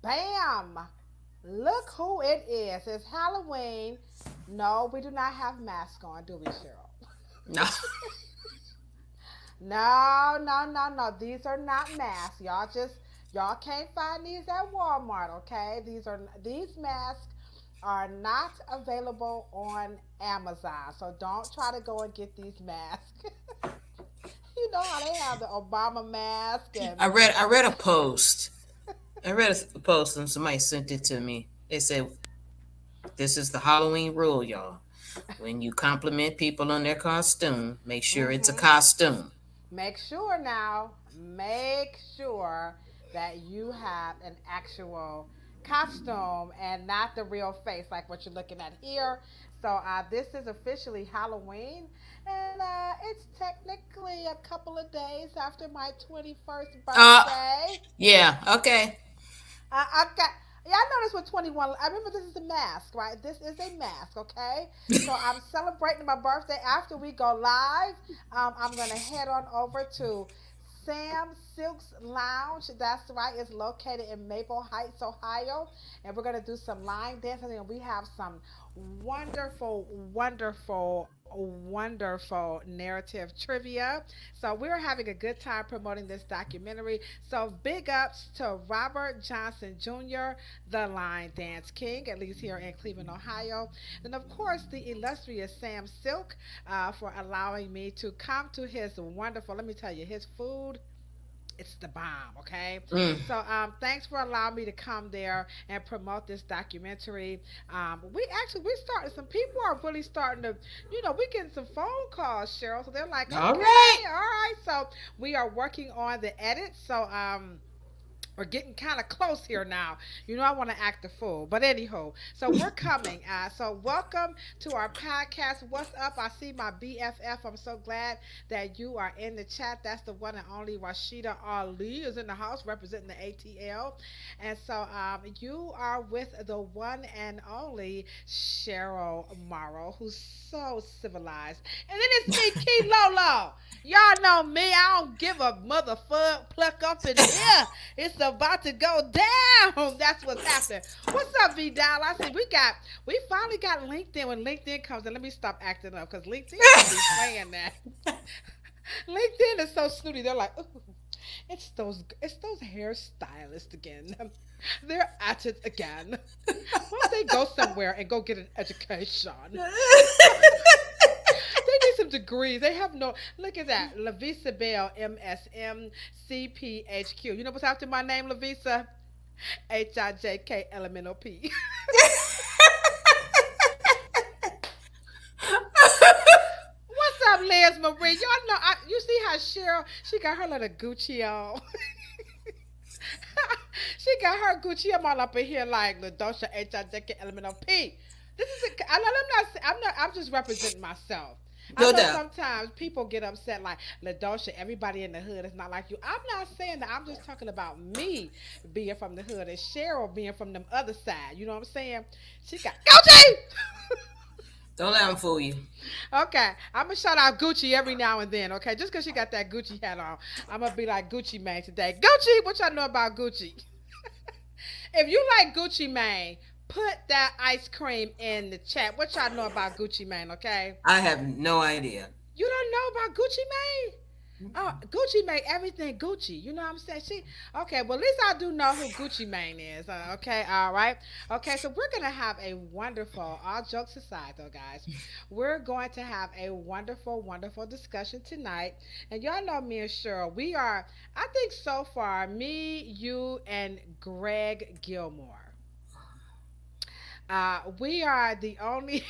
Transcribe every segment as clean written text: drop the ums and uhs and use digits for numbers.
Bam! Look who it is. It's Halloween. No, we do not have masks on, do we, Cheryl? No. No, no, no, no. These are not masks. Y'all can't find these at Walmart, okay? These masks are not available on Amazon. So don't try to go and get these masks. You know how they have the Obama mask and I read a post. I read a post and somebody sent it to me. They said this is the Halloween rule, y'all. When you compliment people on their costume, make sure it's a mhm. costume. Make sure now, make sure that you have an actual costume and not the real face like what you're looking at here. So this is officially Halloween, and it's technically a couple of days after my 21st Uh, birthday. yeah, okay. I got. Yeah, I know this was 21. I remember this is a mask, right? This is a mask, okay? So I'm celebrating my birthday. After we go live, I'm going to head on over to Sam Silk's Lounge. That's right. It's located in Maple Heights, Ohio. And we're going to do some line dancing. And we have some wonderful, wonderful, wonderful narrative trivia. So we're having a good time promoting this documentary. So big ups to Robert Johnson Jr., the Line Dance King, at least here in Cleveland, Ohio. And of course, the illustrious Sam Silk for allowing me to come to his wonderful, let me tell you, his food, it's the bomb, okay? Mm. So thanks for allowing me to come there and promote this documentary. We started, some people are really starting to, we getting some phone calls, Cheryl. So they're like, All okay, right. all right. So we are working on the edit. So we're getting kind of close here now. I want to act a fool. But anyhow, so we're coming. So welcome to our podcast. What's up? I see my BFF. I'm so glad that you are in the chat. That's the one and only Rashida Ali is in the house representing the ATL. And so you are with the one and only Cheryl Morrow, who's so civilized. And then it's me, Key Lolo. Y'all know me. I don't give a motherfuck pluck up in here. It's about to go down. That's what's happening. What's up, Vidal? I see we finally got LinkedIn. When LinkedIn comes in, let me stop acting up because LinkedIn don't be playing that. LinkedIn is so snooty. They're like, ooh, it's those hairstylists again. They're at it again. Why don't they go somewhere and go get an education? They need some degrees. They have no. Look at that. Lavisa Bell, MSM, CPHQ. You know what's after my name, Lavisa? HIJK. What's up, Liz Marie? Y'all know. You see how Cheryl? She got her little Gucci on. She got her Gucci on all up in here like Ladosha HIJK. This is a. I'm not. I'm not. I'm just representing myself. I No know doubt. sometimes people get upset like Ladosha, everybody in the hood is not like you. I'm not saying that. I'm just talking about me being from the hood and Cheryl being from them other side. You know what I'm saying? She got Gucci. Don't let them fool you. Okay, I'm gonna shout out Gucci every now and then. Okay, just cause she got that Gucci hat on, I'm gonna be like Gucci man today. Gucci, what y'all know about Gucci? If you like Gucci Mane, put that ice cream in the chat. What y'all know about Gucci Mane, okay? I have no idea. You don't know about Gucci Mane? Oh, Gucci made everything Gucci. You know what I'm saying? Okay, well, at least I do know who Gucci Mane is. Okay, all right. Okay, so we're going to have a wonderful, all jokes aside, though, guys, we're going to have a wonderful, wonderful discussion tonight. And y'all know me and Cheryl. I think so far, me, you, and Greg Gilmore. We are the only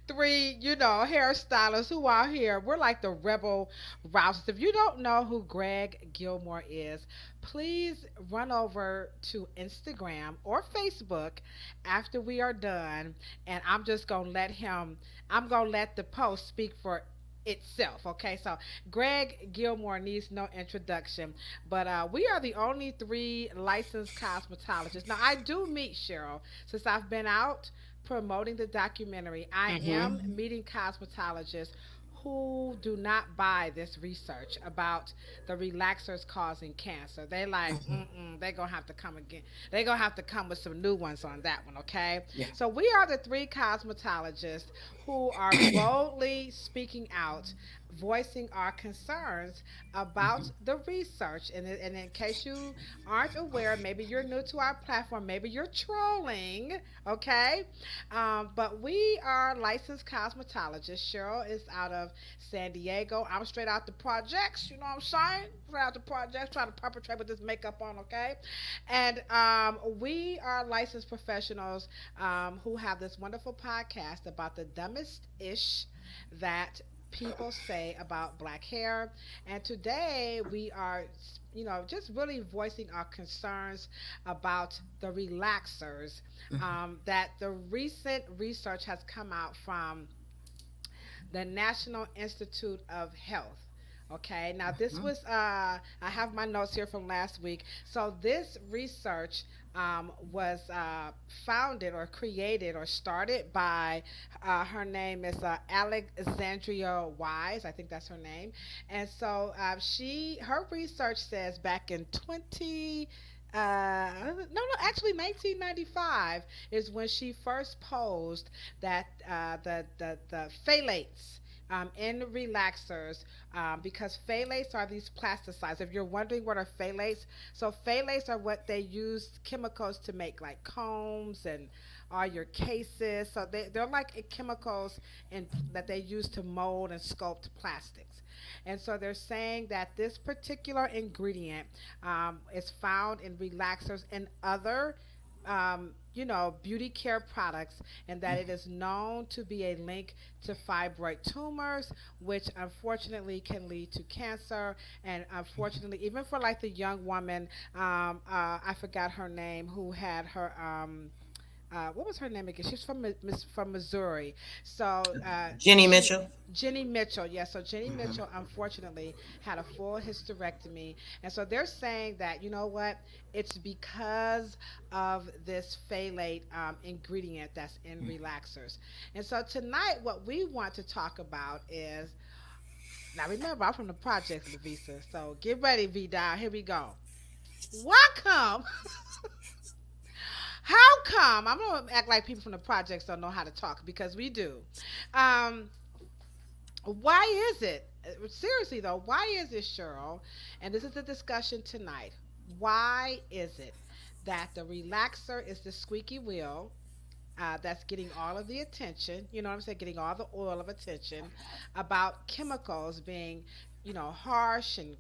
three, hairstylists who are here. We're like the rebel rousers. If you don't know who Greg Gilmore is, please run over to Instagram or Facebook after we are done, and I'm gonna let the post speak for itself. Okay, so Greg Gilmore needs no introduction, but we are the only three licensed cosmetologists. Now, I do meet Cheryl since I've been out promoting the documentary. I am Mm-hmm. meeting cosmetologists who do not buy this research about the relaxers causing cancer. They like, they're gonna have to come again. They're gonna have to come with some new ones on that one, okay? Yeah. So we are the three cosmetologists who are boldly speaking out, voicing our concerns about the research. And in case you aren't aware, maybe you're new to our platform, maybe you're trolling, okay? But we are licensed cosmetologists. Cheryl is out of San Diego. I'm straight out the projects, you know what I'm saying? Straight out the projects, trying to perpetrate with this makeup on, okay? And we are licensed professionals who have this wonderful podcast about the dumbest ish that people say about black hair. And today we are, just really voicing our concerns about the relaxers that the recent research has come out from the National Institute of Health. Okay, now this was, I have my notes here from last week. So this research was founded or created or started by, her name is Alexandria Wise. I think that's her name. And so her research says back in 20, no, actually 1995 is when she first posed that the phthalates in relaxers, because phthalates are these plasticides. If you're wondering what are phthalates, so phthalates are what they use chemicals to make, like combs and all your cases. So they're like chemicals that they use to mold and sculpt plastics. And so they're saying that this particular ingredient is found in relaxers and other beauty care products, and that it is known to be a link to fibroid tumors, which unfortunately can lead to cancer. And unfortunately, even for like the young woman, I forgot her name, who had her what was her name again? She's from Missouri. So Jenny Mitchell. Jenny Mitchell, yes. So Jenny Hmm. Mitchell unfortunately had a full hysterectomy, and so they're saying that, you know what, it's because of this phthalate ingredient that's in relaxers. And so tonight, what we want to talk about is, now remember, I'm from the project, Lavisa. So get ready, V Dial. Here we go. Welcome. How come? I'm gonna act like people from the projects don't know how to talk, because we do. Um, why is it? Seriously though, why is it, Cheryl? And this is the discussion tonight. Why is it that the relaxer is the squeaky wheel that's getting all of the attention? You know what I'm saying? Getting all the oil of attention about chemicals being, harsh and,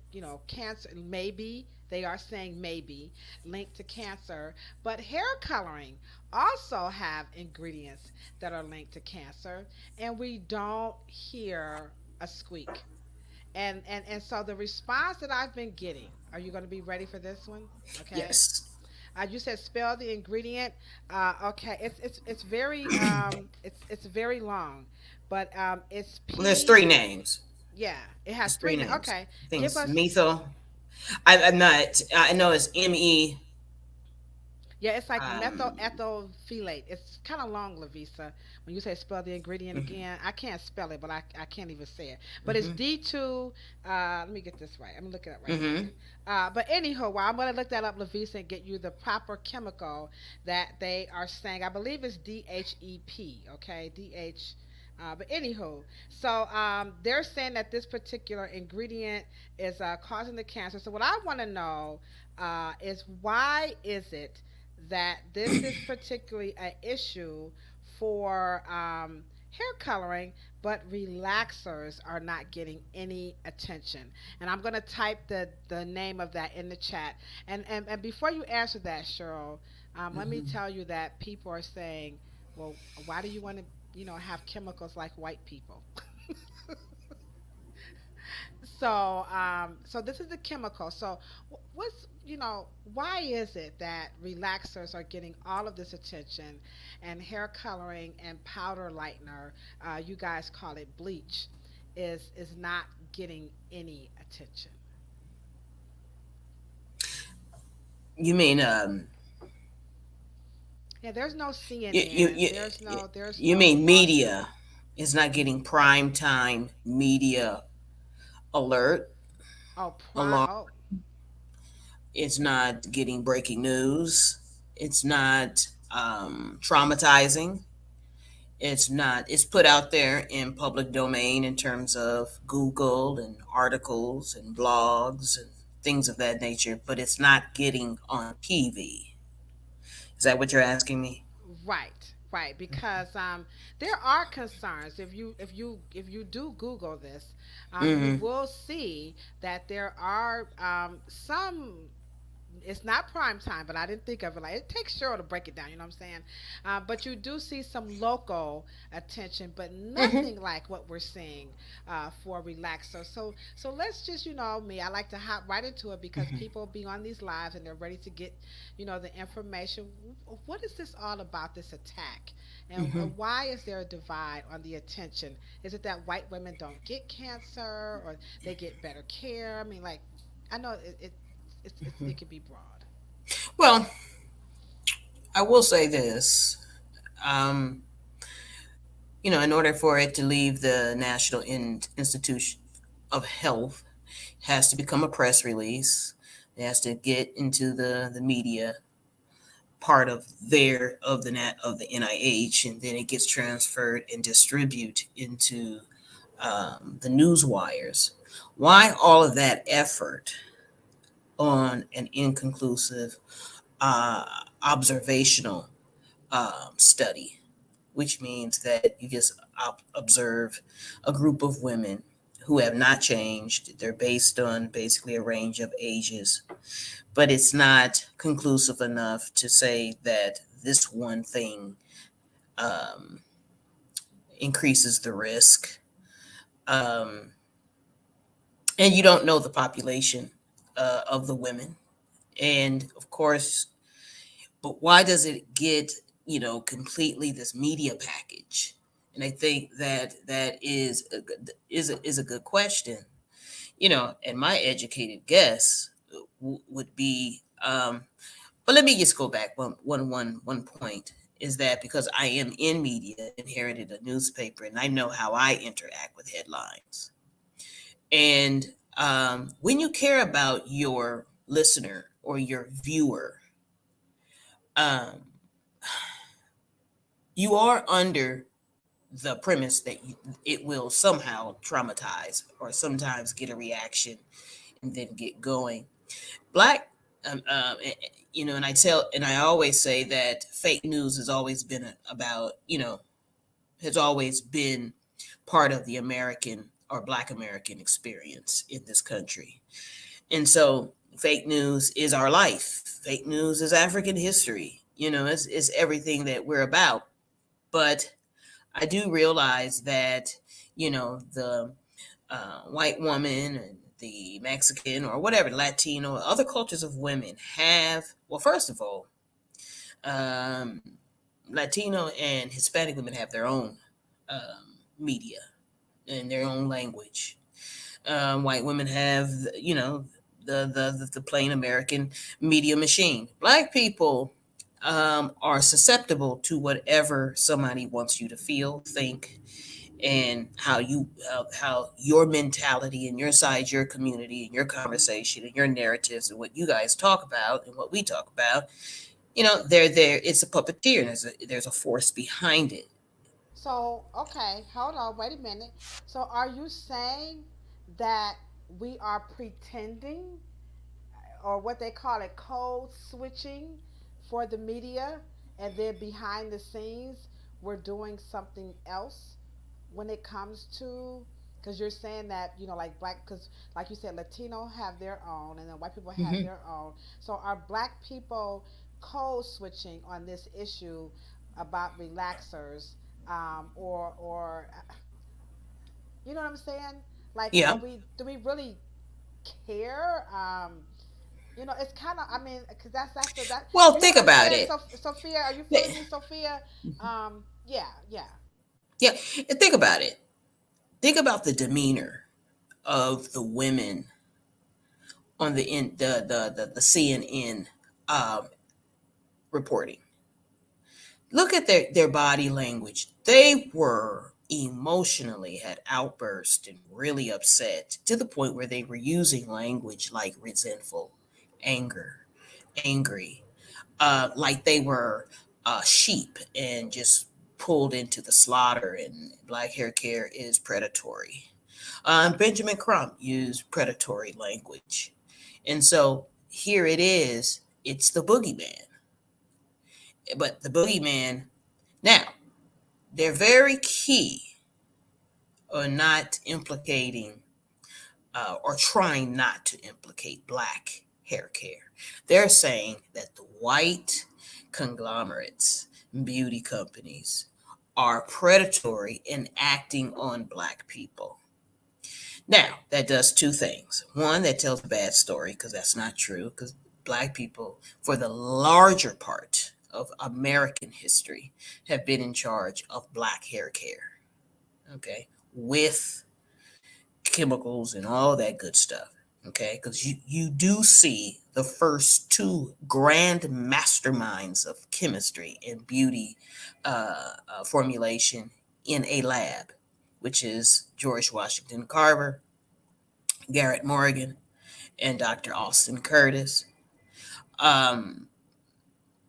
cancer. Maybe they are saying maybe linked to cancer, but hair coloring also have ingredients that are linked to cancer, and we don't hear a squeak. And so the response that I've been getting, are you going to be ready for this one? Okay. Yes. You said spell the ingredient. Okay, it's very it's very long, but it's Well, there's three P. names. Yeah, it has There's three three. names. Okay, I think give it's us. methyl. I'm not. I know it's Me. Yeah, it's like methyl Um, ethyl phthalate. It's kind of long, Lavisa. When you say spell the ingredient mhm, again, I can't spell it, but I can't even say it. But it's mhm, D2. Let me get this right. I'm looking it up right quick. mhm. But anyhow, well, I'm gonna look that up, Lavisa, and get you the proper chemical that they are saying. I believe it's DHEP. Okay, DH. But anywho, so they're saying that this particular ingredient is causing the cancer. So what I want to know is, why is it that this is particularly an issue for hair coloring, but relaxers are not getting any attention? And I'm going to type the name of that in the chat. And before you answer that, Cheryl, let me Mhm. tell you that people are saying, well, why do you want to, have chemicals like white people? So this is the chemical. So why is it that relaxers are getting all of this attention, and hair coloring and powder lightener, you guys call it bleach, is not getting any attention? You mean Yeah, there's no you you CNN. you There's no. you mean media? It's not getting prime time media alert Oh, along. oh, It's not getting breaking news. It's not traumatizing. It's not. It's put out there in public domain in terms of Google and articles and blogs and things of that nature, but it's not getting on TV. Is that what you're asking me? right, right. Because there are concerns. If you do Google this, you Mm-hmm. will see that there are some. It's not prime time, but I didn't think of it like it takes Cheryl to break it down. You know what I'm saying? But you do see some local attention, but Mm-hmm. nothing like what we're seeing for relaxer. So let's just me. I like to hop right into it because Mm-hmm. people be on these lives and they're ready to get the information. What is this all about? This attack, and Mm-hmm. why is there a divide on the attention? Is it that white women don't get cancer or they get better care? I mean, like I know Mm-hmm. it could be broad. Well, I will say this. Um, in order for it to leave the National Institution of Health, it has to become a press release. It has to get into the media part of the NIH, and then it gets transferred and distributed into the news wires. Why all of that effort on an inconclusive observational study, which means that you just observe a group of women who have not changed. They're based on basically a range of ages, but it's not conclusive enough to say that this one thing um, increases the risk. Um, and you don't know the population of the women. And of course, but why does it get, completely this media package? And I think that that is a good question. And my educated guess would be, but let me just go back one point is that because I am in media, inherited a newspaper, and I know how I interact with headlines. And when you care about your listener or your viewer, um, you are under the premise that it will somehow traumatize or sometimes get a reaction and then get going. Black, um, um, eh, and I always say that fake news has always been about, has always been part of the American or Black American experience in this country. And so fake news is our life. Fake news is African history. It's everything that we're about. But I do realize that, the white woman and the Mexican or whatever, Latino, other cultures of women have, well, first of all, um, Latino and Hispanic women have their own media and their own language. White women have, the plain American media machine. Black people are susceptible to whatever somebody wants you to feel, think, and how your mentality and your side, your community, and your conversation and your narratives and what you guys talk about and what we talk about. They're there. It's a puppeteer. There's a force behind it. So, okay, hold on, wait a minute. So, are you saying that we are pretending or what they call it code switching for the media and then behind the scenes we're doing something else when it comes to because you're saying that like black because like you said Latino have their own and then white people have Hmm. their own, so are black people code switching on this issue about relaxers, or you know what I'm saying, like are Yeah. we do we really care? It's kind of, I mean, because that's the that Well, you hear think what I'm about saying, it. so Sophia, are you feeling me, Sophia? Yeah, yeah. Yeah, and think about it. Think about the demeanor of the women on the CNN um, reporting. Look at their body language. They were emotionally had outburst and really upset to the point where they were using language like resentful, anger, angry, like they were sheep and just pulled into the slaughter, and black hair care is predatory. Benjamin Crump used predatory language. And so here it is, it's the boogeyman. But the boogeyman, now, they're very key on not implicating or trying not to implicate black hair care. They're saying that the white conglomerates, beauty companies, are predatory in acting on black people. Now, that does two things. One, that tells a bad story because that's not true, because black people, for the larger part of American history, have been in charge of black hair care, okay, with chemicals and all that good stuff. Okay, because you do see the first two grand masterminds of chemistry and beauty formulation in a lab, which is George Washington Carver, Garrett Morgan, and Dr. Austin Curtis, um,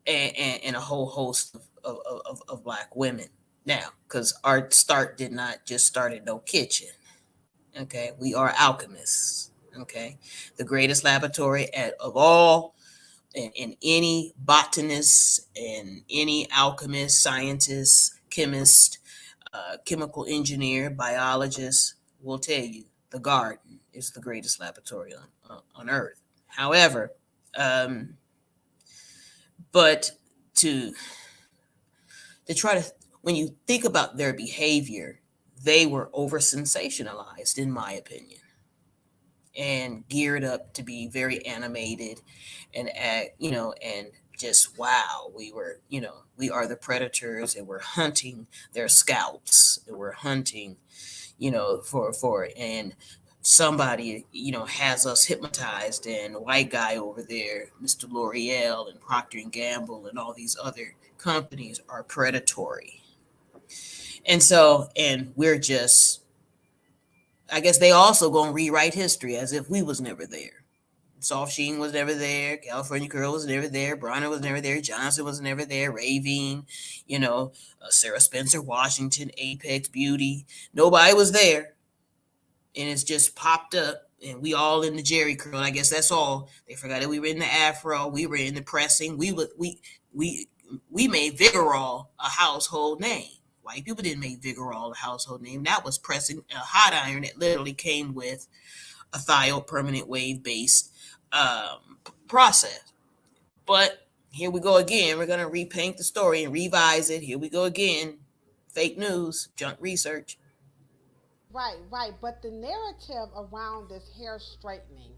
and a whole host of black women. Now, because Art Stark did not just start in no kitchen. Okay, we are alchemists. Okay, the greatest laboratory of all, in any botanist and any alchemist, scientist, chemist, chemical engineer, biologist will tell you the garden is the greatest laboratory on earth. However, um, but to try to, when you think about their behavior, they were over sensationalized, in my opinion, and geared up to be very animated and act, and just wow, we are the predators, and we're hunting their scalps, and we're hunting, for and somebody, has us hypnotized, and a white guy over there, Mr. L'Oreal and Procter and Gamble and all these other companies are predatory. And so, and we're just, I guess they also gonna rewrite history as if we was never there. Soft Sheen was never there. California Girl was never there. Bronner was never there. Johnson was never there. Ravine, Sarah Spencer, Washington, Apex Beauty. Nobody was there, and it's just popped up. And we all in the Jerry curl. I guess that's all. They forgot that we were in the Afro. We were in the pressing. We we made Vigorol a household name. White people didn't make Vigorol a household name. That was pressing a hot iron that literally came with a thiol permanent wave based process. But here we go again. We're going to repaint the story and revise it. Here we go again. Fake news, junk research. Right, right. But the narrative around this hair straightening,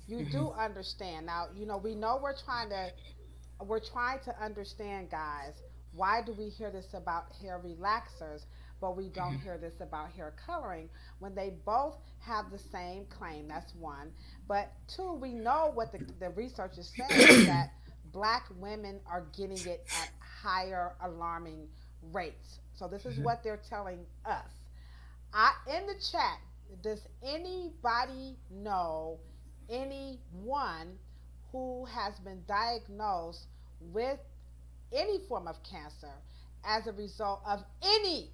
you Mm-hmm. do understand. Now, we know we're trying to understand, guys, why do we hear this about hair relaxers, but we don't Mm-hmm. hear this about hair coloring when they both have the same claim? That's one. But two, we know what the research is saying is that black women are getting it at higher alarming rates. So this is what they're telling us. In the chat, does anybody know anyone who has been diagnosed with any form of cancer as a result of any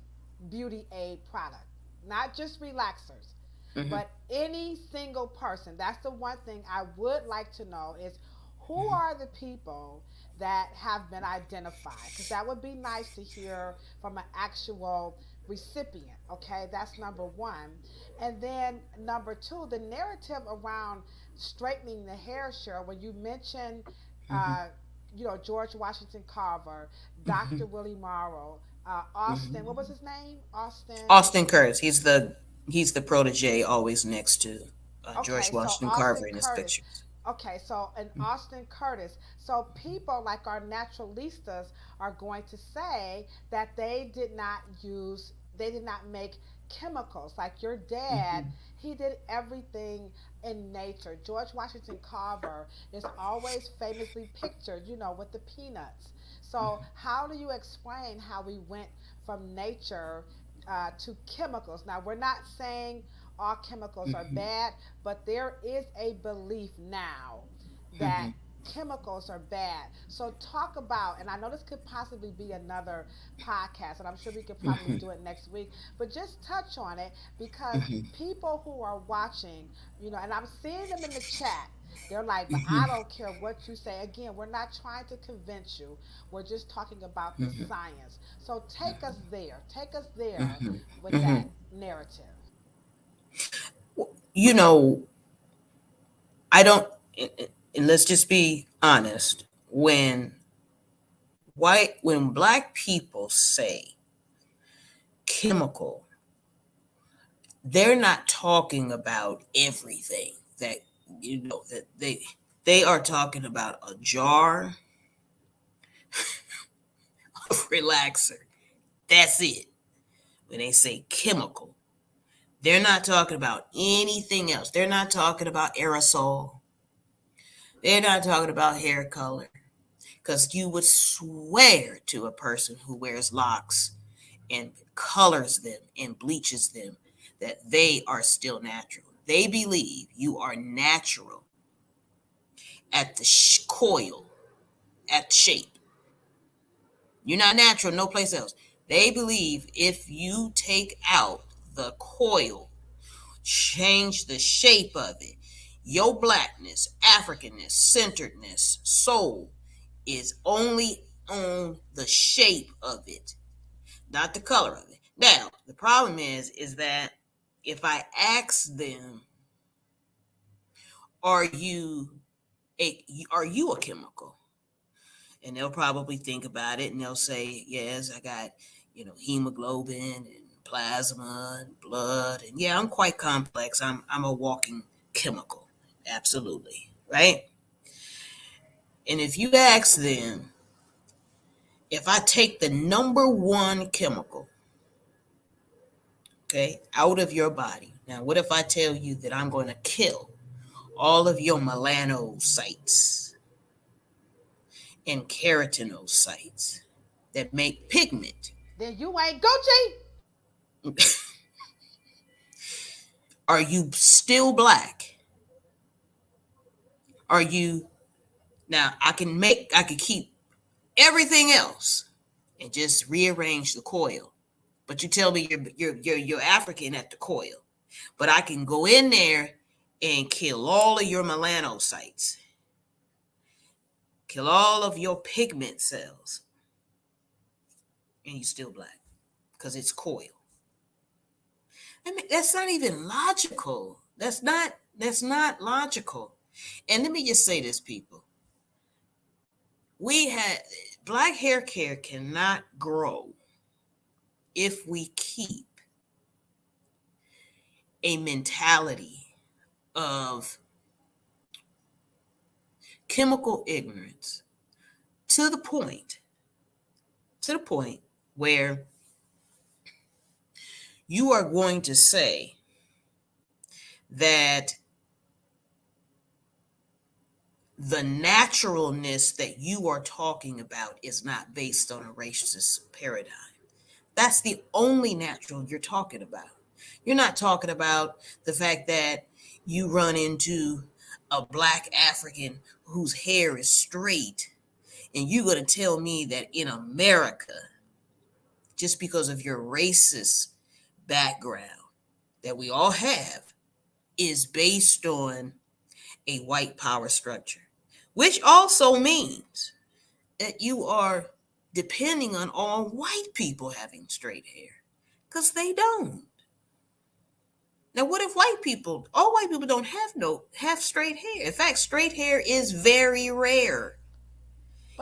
beauty aid product? Not just relaxers, Mm-hmm. but any single person. That's the one thing I would like to know is who Mm-hmm. are the people that have been identified? Because that would be nice to hear from an actual recipient. Okay, that's number one. And then number two, the narrative around straightening the hair, Cheryl, when you mentioned, Mm-hmm. uh, George Washington Carver, Mm-hmm. Dr. Willie Morrow, Austin, what Mm-hmm. was his name? Austin. Austin Curtis. He's the protege, always next to George Okay, so Washington Austin Carver in his Curtis. pictures. Okay, so and Austin Curtis. So people like our naturalistas are going to say that they did not make chemicals. Like your dad, Mm-hmm. he did everything in nature. George Washington Carver is always famously pictured, with the peanuts. So how do you explain how we went from nature to chemicals. Now, we're not saying all chemicals are Mhm. bad, but there is a belief now that Mhm. chemicals are bad. So, talk about, and I know this could possibly be another podcast, and I'm sure we could probably Mhm. do it next week, but just touch on it because Mhm. people who are watching, and I'm seeing them in the chat. They're like, but I Mhm. don't care what you say. Again, we're not trying to convince you. We're just talking about the Mhm. science. So take us there. Take us there Mhm. with that Mhm. narrative. You know, I don't. And let's just be honest. When black people say chemical, they're not talking about everything that that they are talking about a jar of relaxer. That's it. When they say chemical, they're not talking about anything else. They're not talking about aerosol. They're not talking about hair color. Because you would swear to a person who wears locks and colors them and bleaches them that they are still natural. They believe you are natural at the coil, at shape. You're not natural no place else. They believe if you take out the coil, change the shape of it, your blackness, Africanness, centeredness, soul is only on the shape of it, not the color of it. Now, the problem is that if I ask them, "Are you a chemical?" and they'll probably think about it and they'll say, "Yes, I got hemoglobin and plasma and blood, and yeah, I'm quite complex. I'm a walking chemical, absolutely, right?" And if you ask them, if I take the number one chemical, okay, out of your body, now what if I tell you that I'm going to kill all of your melanocytes and keratinocytes that make pigment? Then you ain't Gucci. Are you still black? Are you now? I can keep everything else and just rearrange the coil. But you tell me you're African at the coil. But I can go in there and kill all of your melanocytes, kill all of your pigment cells, and you still black because it's coil. I mean, that's not even logical. That's not logical. And let me just say this, people. We had black hair care cannot grow if we keep a mentality of chemical ignorance to the point to the point where you are going to say that the naturalness that you are talking about is not based on a racist paradigm. That's the only natural you're talking about. You're not talking about the fact that you run into a black African whose hair is straight, and you're going to tell me that in America, just because of your racist background that we all have, is based on a white power structure, which also means that you are depending on all white people having straight hair because they don't. Now, what if all white people don't have straight hair? In fact, straight hair is very rare,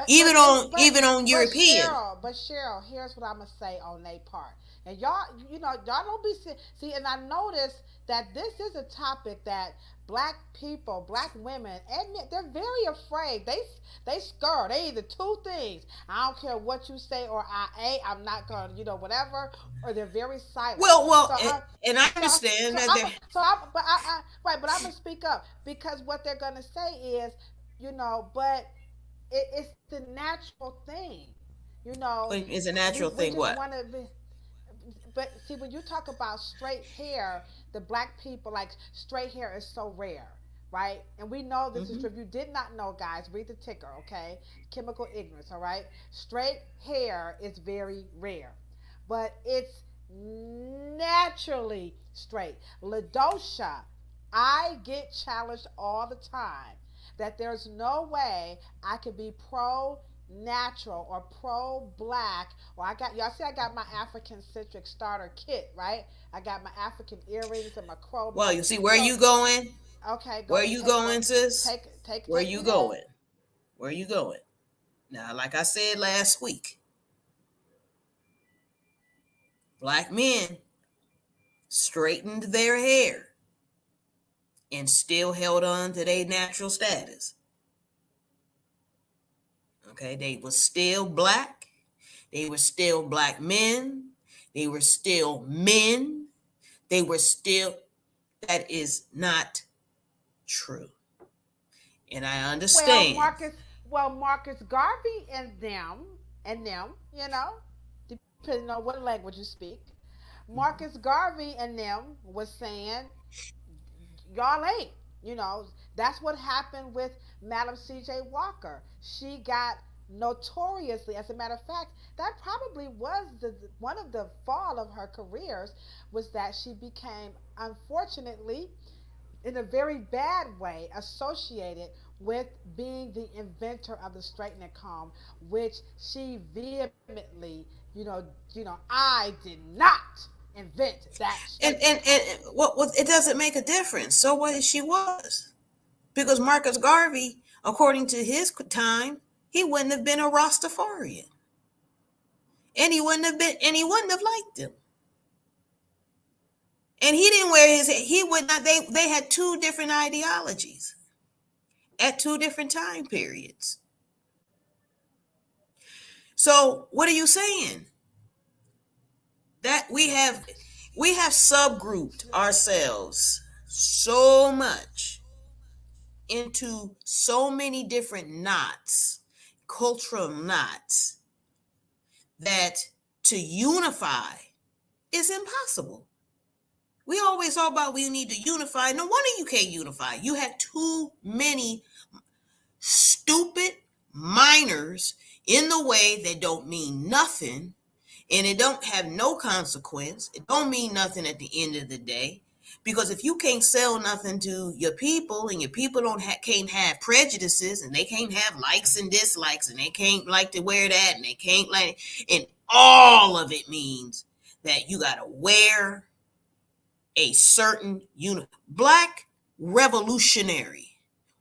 even on European. But Cheryl, here's what I'm gonna say on their part. And y'all, y'all don't be see. And I noticed that this is a topic that black people, black women admit they're very afraid. They scared. They either two things. I don't care what you say, or I'm not gonna, whatever. Or they're very silent. Well, So I, and I so understand so that I'm they're so I'm but I right, but I'm gonna speak up because what they're gonna say is, but it's the natural thing. You know, it's a we natural we thing. just What? want to be. but see, when you talk about straight hair, the black people like straight hair is so rare, right? And we know this is Hmm. true. If you did not know, guys, read the ticker, okay? Chemical ignorance, all right? Straight hair is very rare, but it's naturally straight. Ladosha, I get challenged all the time that there's no way I could be pro natural or pro black. Or I got, y'all see I got my African centric starter kit, right? I got my African earrings and my Well, chromia. you see where So you going? okay, Where go you take go going, sis? Where take you me there. going? Where you going? Now, like I said last week, black men straightened their hair and still held on to their natural status. Okay, they were still black. They were still black men. They were still men. They were still, that is not true. And I Well, understand. Marcus Garvey and them, depending on what language you speak. Marcus Garvey and them was saying y'all ain't. You know, that's what happened with Madam C.J. Walker. She got notoriously, as a matter of fact, that probably was one of the fall of her careers was that she became, unfortunately, in a very bad way, associated with being the inventor of the straightening comb, which she vehemently, I did not invent that straightening And comb. what it doesn't make a difference. So what she was. Because Marcus Garvey, according to his time, he wouldn't have been a Rastafarian. And he wouldn't have liked him. And he didn't wear his he would not they had two different ideologies at two different time periods. So what are you saying? That we have subgrouped ourselves so much into so many different knots, cultural knots, that to unify is impossible. We always talk about we need to unify. No wonder you can't unify. You have too many stupid minors in the way that don't mean nothing, and it don't have no consequence. It don't mean nothing at the end of the day. Because if you can't sell nothing to your people, and your people can't have prejudices, and they can't have likes and dislikes, and they can't like to wear that, and they can't like, and all of it means that you got to wear a certain black revolutionary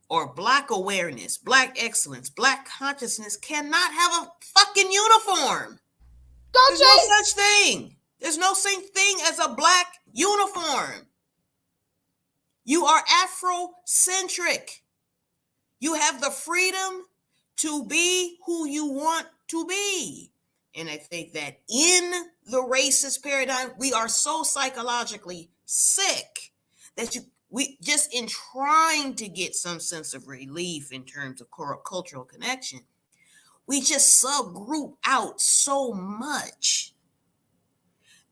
or black awareness, black excellence, black consciousness cannot have a fucking uniform. Go There's no Jay! such thing. There's no such thing as a black uniform. You are Afrocentric. You have the freedom to be who you want to be. And I think that in the racist paradigm, we are so psychologically sick that we just in trying to get some sense of relief in terms of cultural connection, we just subgroup out so much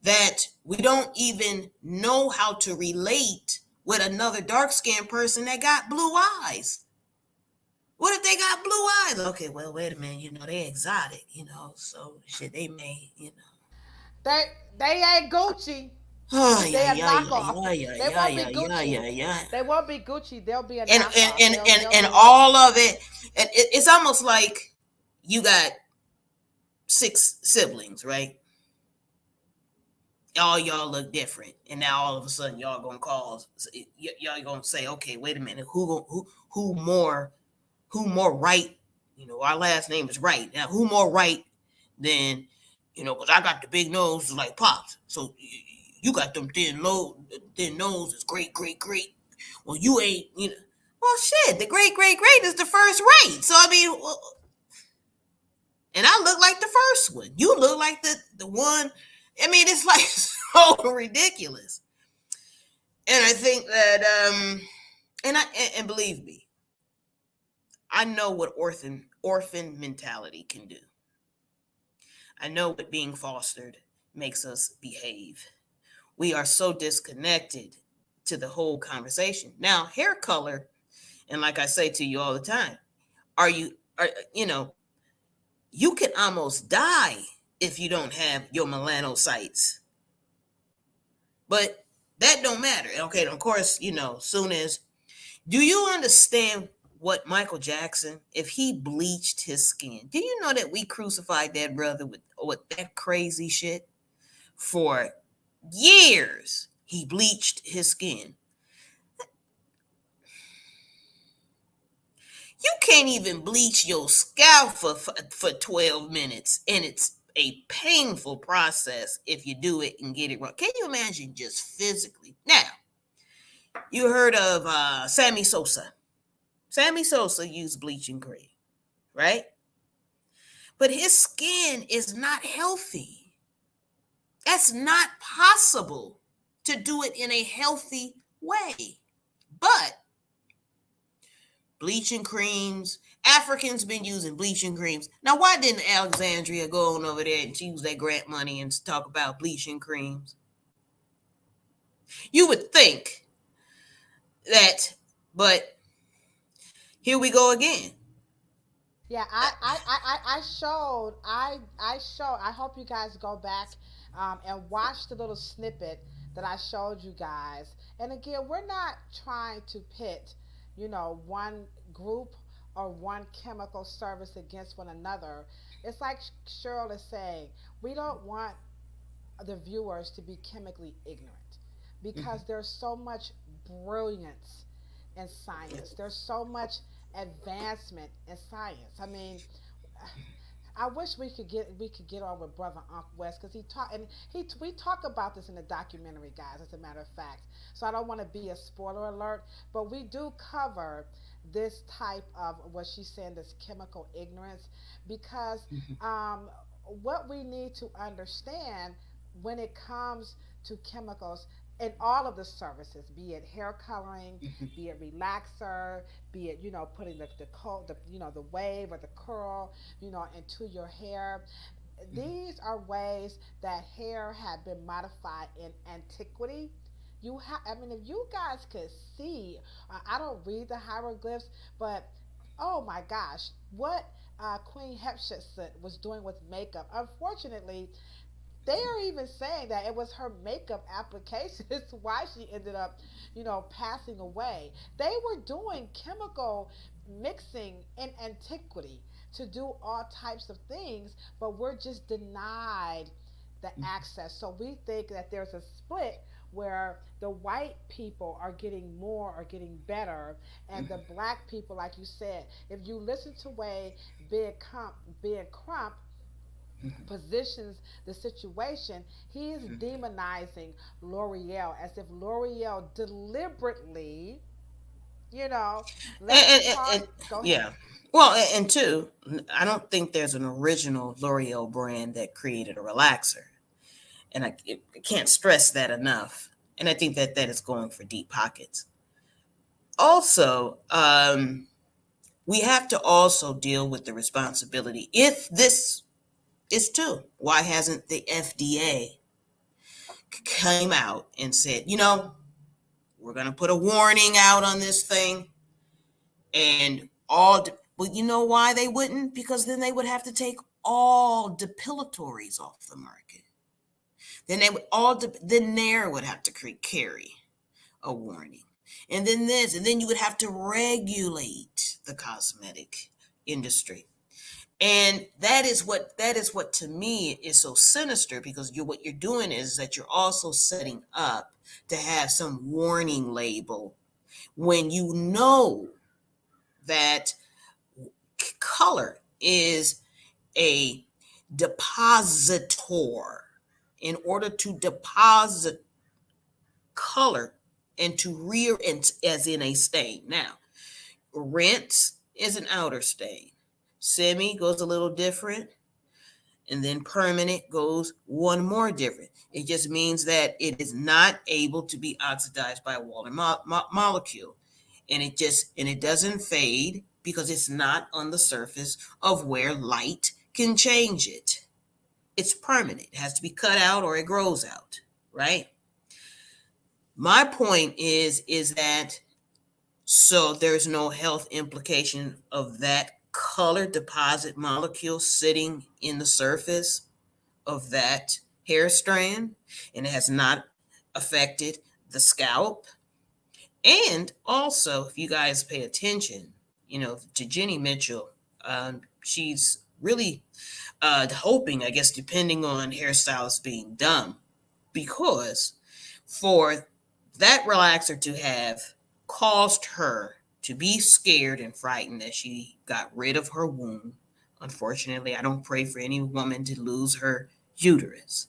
that we don't even know how to relate with another dark-skinned person that got blue eyes. What if they got blue eyes? Okay, well, wait a minute, they exotic, so shit, they may, They they ain't Gucci. Oh, yeah, They a yeah, yeah, knockoff. yeah, yeah, They yeah, won't be yeah, yeah, Gucci. yeah, yeah. They won't be Gucci. They'll be a And and knockoff. and and, They'll and be like all of it, and it's almost like you got six siblings, right? All y'all look different, and now all of a sudden y'all gonna y'all gonna say, okay, wait a minute, who more right? Our last name is Right. Now, who more right than, because I got the big nose like Pops. So you got them thin nose is great, great, great. Well, you ain't, well, shit, the great, great, great is the first rate. So, I mean, and I look like the first one. You look like the one. I mean, it's like so ridiculous. And I think that, and believe me, I know what orphan mentality can do. I know what being fostered makes us behave. We are so disconnected to the whole conversation. Now, hair color, and like I say to you all the time, are you know, you can almost die if you don't have your melanocytes. But that don't matter. Okay, of course, soon as do you understand what Michael Jackson, if he bleached his skin, do you know that we crucified that brother with that crazy shit for years? He bleached his skin. You can't even bleach your scalp for 12 minutes, and it's a painful process if you do it and get it wrong. Can you imagine just physically? Now, you heard of Sammy Sosa. Sammy Sosa used bleaching cream, right? But his skin is not healthy. That's not possible to do it in a healthy way. But bleaching creams, Africans been using bleaching creams. Now, why didn't Alexandria go on over there and use their grant money and talk about bleaching creams? You would think that, but here we go again. Yeah, I showed I hope you guys go back and watch the little snippet that I showed you guys. And again, we're not trying to pit, one group or one chemical service against one another. It's like Cheryl is saying, we don't want the viewers to be chemically ignorant because there's so much brilliance in science. There's so much advancement in science. I mean, I wish we could get on with brother Unc West because he talk and he we talk about this in the documentary, guys. As a matter of fact, so I don't want to be a spoiler alert, but we do cover this type of what she's saying, this chemical ignorance, because what we need to understand when it comes to chemicals in all of the services, be it hair coloring, be it relaxer, be it putting the wave or the curl into your hair. These are ways that hair had been modified in antiquity. I mean, if you guys could see, I don't read the hieroglyphs, but oh my gosh, what Queen Hatshepsut was doing with makeup. Unfortunately, they are even saying that it was her makeup application is why she ended up, passing away. They were doing chemical mixing in antiquity to do all types of things, but we're just denied the access. So we think that there's a split where the white people are getting more or getting better, and the black people, like you said, if you listen to way Big Crump positions the situation, he is demonizing L'Oreal as if L'Oreal deliberately, you know, let And, part. Go ahead. yeah. Well, and two, I don't think there's an original L'Oreal brand that created a relaxer. And I can't stress that enough. And I think that that is going for deep pockets. Also, we have to also deal with the responsibility. If this is true, why hasn't the FDA came out and said, we're going to put a warning out on this thing and well, you know why they wouldn't? Because then they would have to take all depilatories off the market. Then they would then there would have to carry a warning. And then this, and then you would have to regulate the cosmetic industry. And that is what to me is so sinister, because what you're doing is that you're also setting up to have some warning label when you know that color is a depositor. In order to deposit color and to rear as in a stain. Now, rinse is an outer stain. Semi goes a little different, and then permanent goes one more different. It just means that it is not able to be oxidized by a water molecule, and it doesn't fade because it's not on the surface of where light can change it. It's permanent. It has to be cut out or it grows out, right? My point is that so there's no health implication of that color deposit molecule sitting in the surface of that hair strand, and it has not affected the scalp. And also, if you guys pay attention, to Jenny Mitchell, she's really hoping, I guess, depending on hairstylists being done, because for that relaxer to have caused her to be scared and frightened that she got rid of her womb. Unfortunately, I don't pray for any woman to lose her uterus.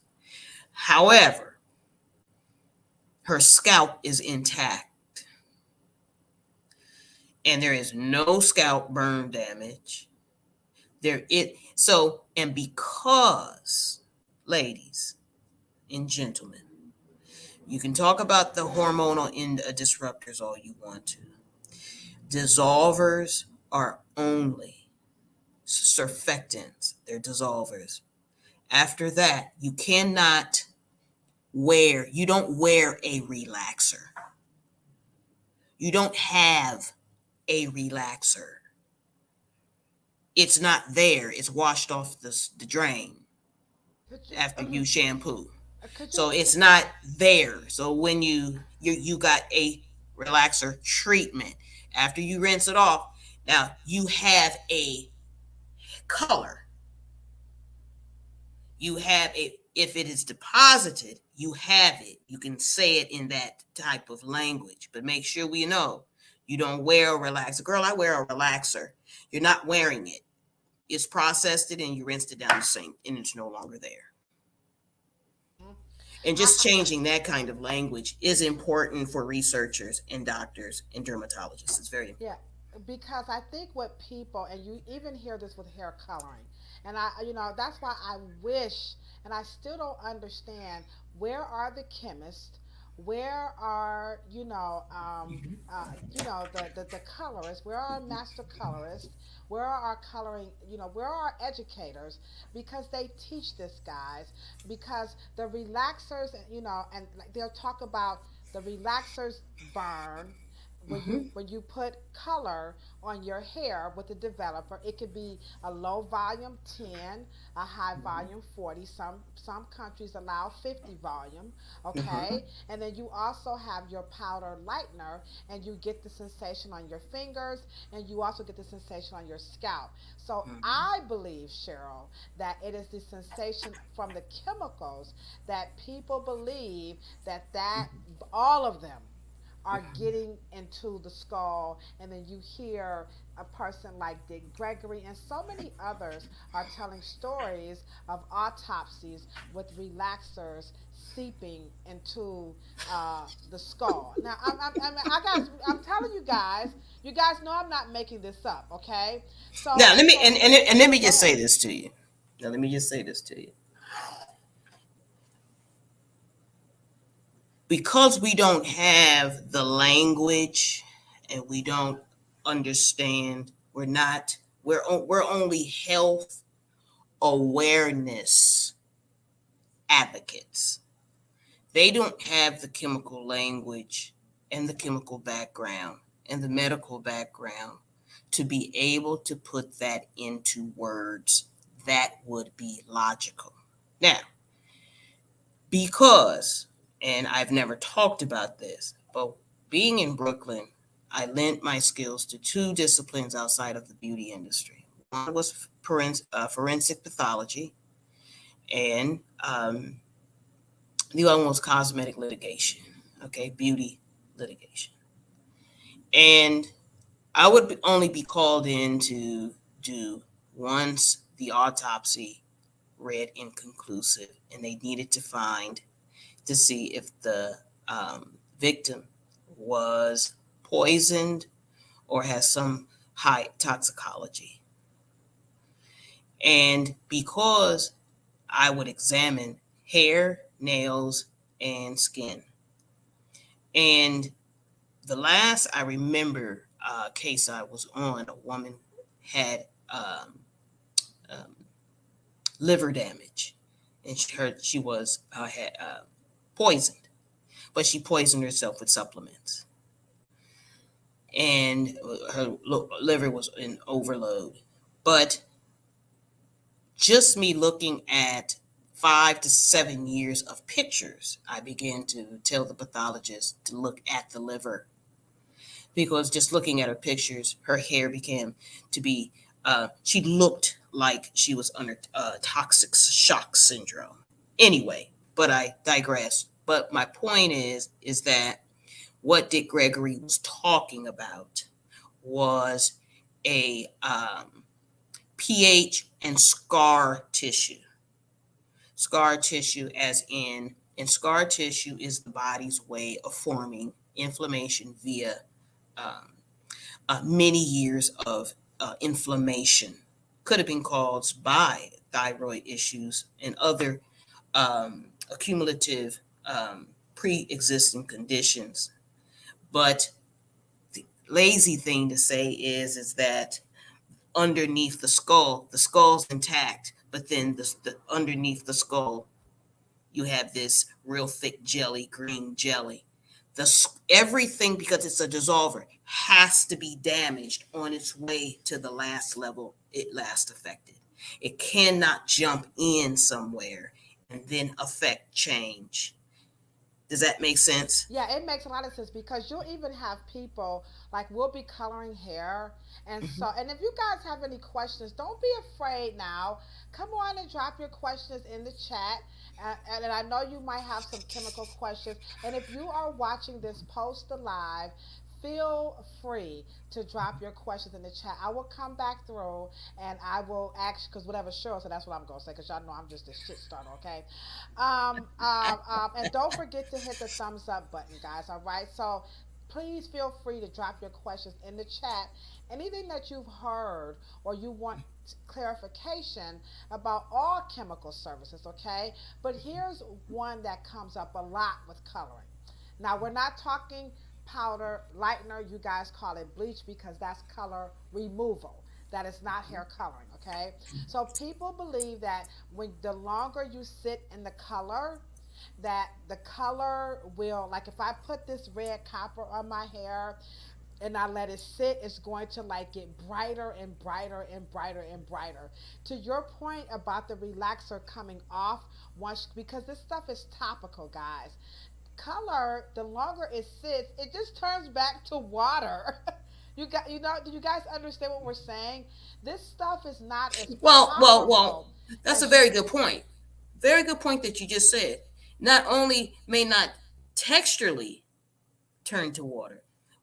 However, her scalp is intact and there is no scalp burn damage. And because, ladies and gentlemen, you can talk about the hormonal disruptors all you want to. Dissolvers are only surfactants. They're dissolvers. After that, you don't wear a relaxer. You don't have a relaxer. It's not there. It's washed off the drain Could you after you shampoo. could you So it's not there. So when you got a relaxer treatment after you rinse it off, now you have a color. You have a If it is deposited, you have it. You can say it in that type of language, but make sure we know you don't wear a relaxer. Girl, I wear a relaxer. You're not wearing it. It's processed it and you rinsed it down the sink and it's no longer there. And just I, changing that kind of language is important for researchers and doctors and dermatologists. It's very yeah, important. because I think what people, and you even hear this with hair coloring, and that's why I wish, and I still don't understand, where are the chemists? Where are, the colorists? Where are our master colorists? Where are our coloring, where are our educators? Because they teach this, guys. Because the relaxers, and like they'll talk about the relaxers burn when you Mm-hmm. when you put color on your hair with the developer. It could be a low volume 10, a high volume 40. Some countries allow 50 volume, Uh-huh. okay? And then you also have your powder lightener, and you get the sensation on your fingers, and you also get the sensation on your scalp. So Mm-hmm. I believe, Cheryl, that it is the sensation from the chemicals that people believe that all of them are getting into the skull, and then you hear a person like Dick Gregory and so many others are telling stories of autopsies with relaxers seeping into the skull. Now, I'm telling you guys, you guys know I'm not making this up, okay? Now let me So and let me go just ahead. say this to you. Now let me just say this to you. Because we don't have the language and we don't understand, we're only health awareness advocates. They don't have the chemical language and the chemical background and the medical background to be able to put that into words that would be logical. Now, because, and I've never talked about this, but being in Brooklyn, I lent my skills to two disciplines outside of the beauty industry. One was forensic pathology, and the other one was cosmetic litigation, okay, beauty litigation. And I would only be called in to do once the autopsy read inconclusive, and they needed to see if the victim was poisoned or has some high toxicology. And because I would examine hair, nails, and skin. And the last I remember case I was on, a woman had um, liver damage. and she was had poisoned, but she poisoned herself with supplements, and her liver was in overload. But just me looking at 5 to 7 years of pictures, I began to tell the pathologist to look at the liver, because just looking at her pictures, her hair began to be, she looked like she was under toxic shock syndrome. Anyway, but I digress. But my point is that what Dick Gregory was talking about was a pH and scar tissue. Scar tissue, as in scar tissue is the body's way of forming inflammation via um, many years of inflammation. Could have been caused by thyroid issues and other accumulative pre existing conditions. But the lazy thing to say is that underneath the skull's intact, but then underneath the skull, you have this real thick jelly, green jelly. Everything, because it's a dissolver, has to be damaged on its way to the last level it last affected. It cannot jump in somewhere and then affect change. Does that make sense? Yeah, it makes a lot of sense because you'll even have people like we'll be coloring hair, and Mm-hmm. and if you guys have any questions, don't be afraid now. Come on and drop your questions in the chat, and I know you might have some chemical questions. And if you are watching this post alive, feel free to drop your questions in the chat. I will come back through and I will ask because whatever Cheryl said, that's what I'm gonna say because y'all know I'm just a shit starter, okay? And don't forget to hit the thumbs up button, guys. All right. So please feel free to drop your questions in the chat. Anything that you've heard or you want clarification about all chemical services, okay? But here's one that comes up a lot with coloring. Now, we're not talking powder, lightener. You guys call it bleach because that's color removal. That is not hair coloring, okay? So people believe that when the longer you sit in the color, that the color will, like if I put this red copper on my hair and I let it sit, it's going to like get brighter and brighter and brighter and brighter. To your point about the relaxer coming off once, because this stuff is topical, guys. Color, the longer it sits, it just turns back to water. Do you guys understand what we're saying? This stuff is not as Well, powerful that's a as you. very good point. Very good point that you just said. Not only may not texturally turn to water,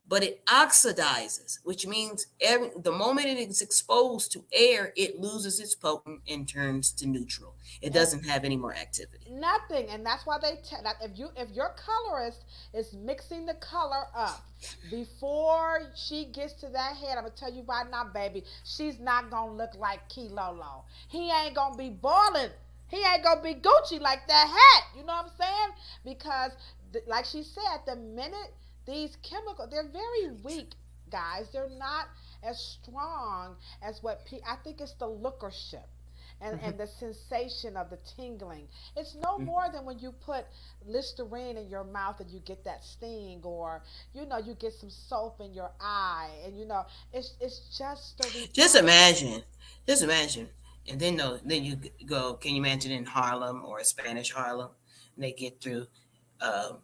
but it oxidizes, which means the moment it is exposed to air, it loses its potent and turns to neutral. It And doesn't have any more activity. nothing, and that's why they tell that if your colorist is mixing the color up before she gets to that head, I'm gonna tell you right now, baby, she's not gonna look like Kilolo. He ain't gonna be balling. He ain't gonna be Gucci like that hat. You know what I'm saying? Because, like she said, the minute these chemicals, they're very weak, guys. They're not as strong as I think it's the lookership and Mm-hmm. the sensation of the tingling. It's no more than when you put Listerine in your mouth and you get that sting, or you get some soap in your eye, and it's just the Just reflection. imagine, just imagine, and then no, then you go. Can you imagine in Harlem or Spanish Harlem? And they get through, um,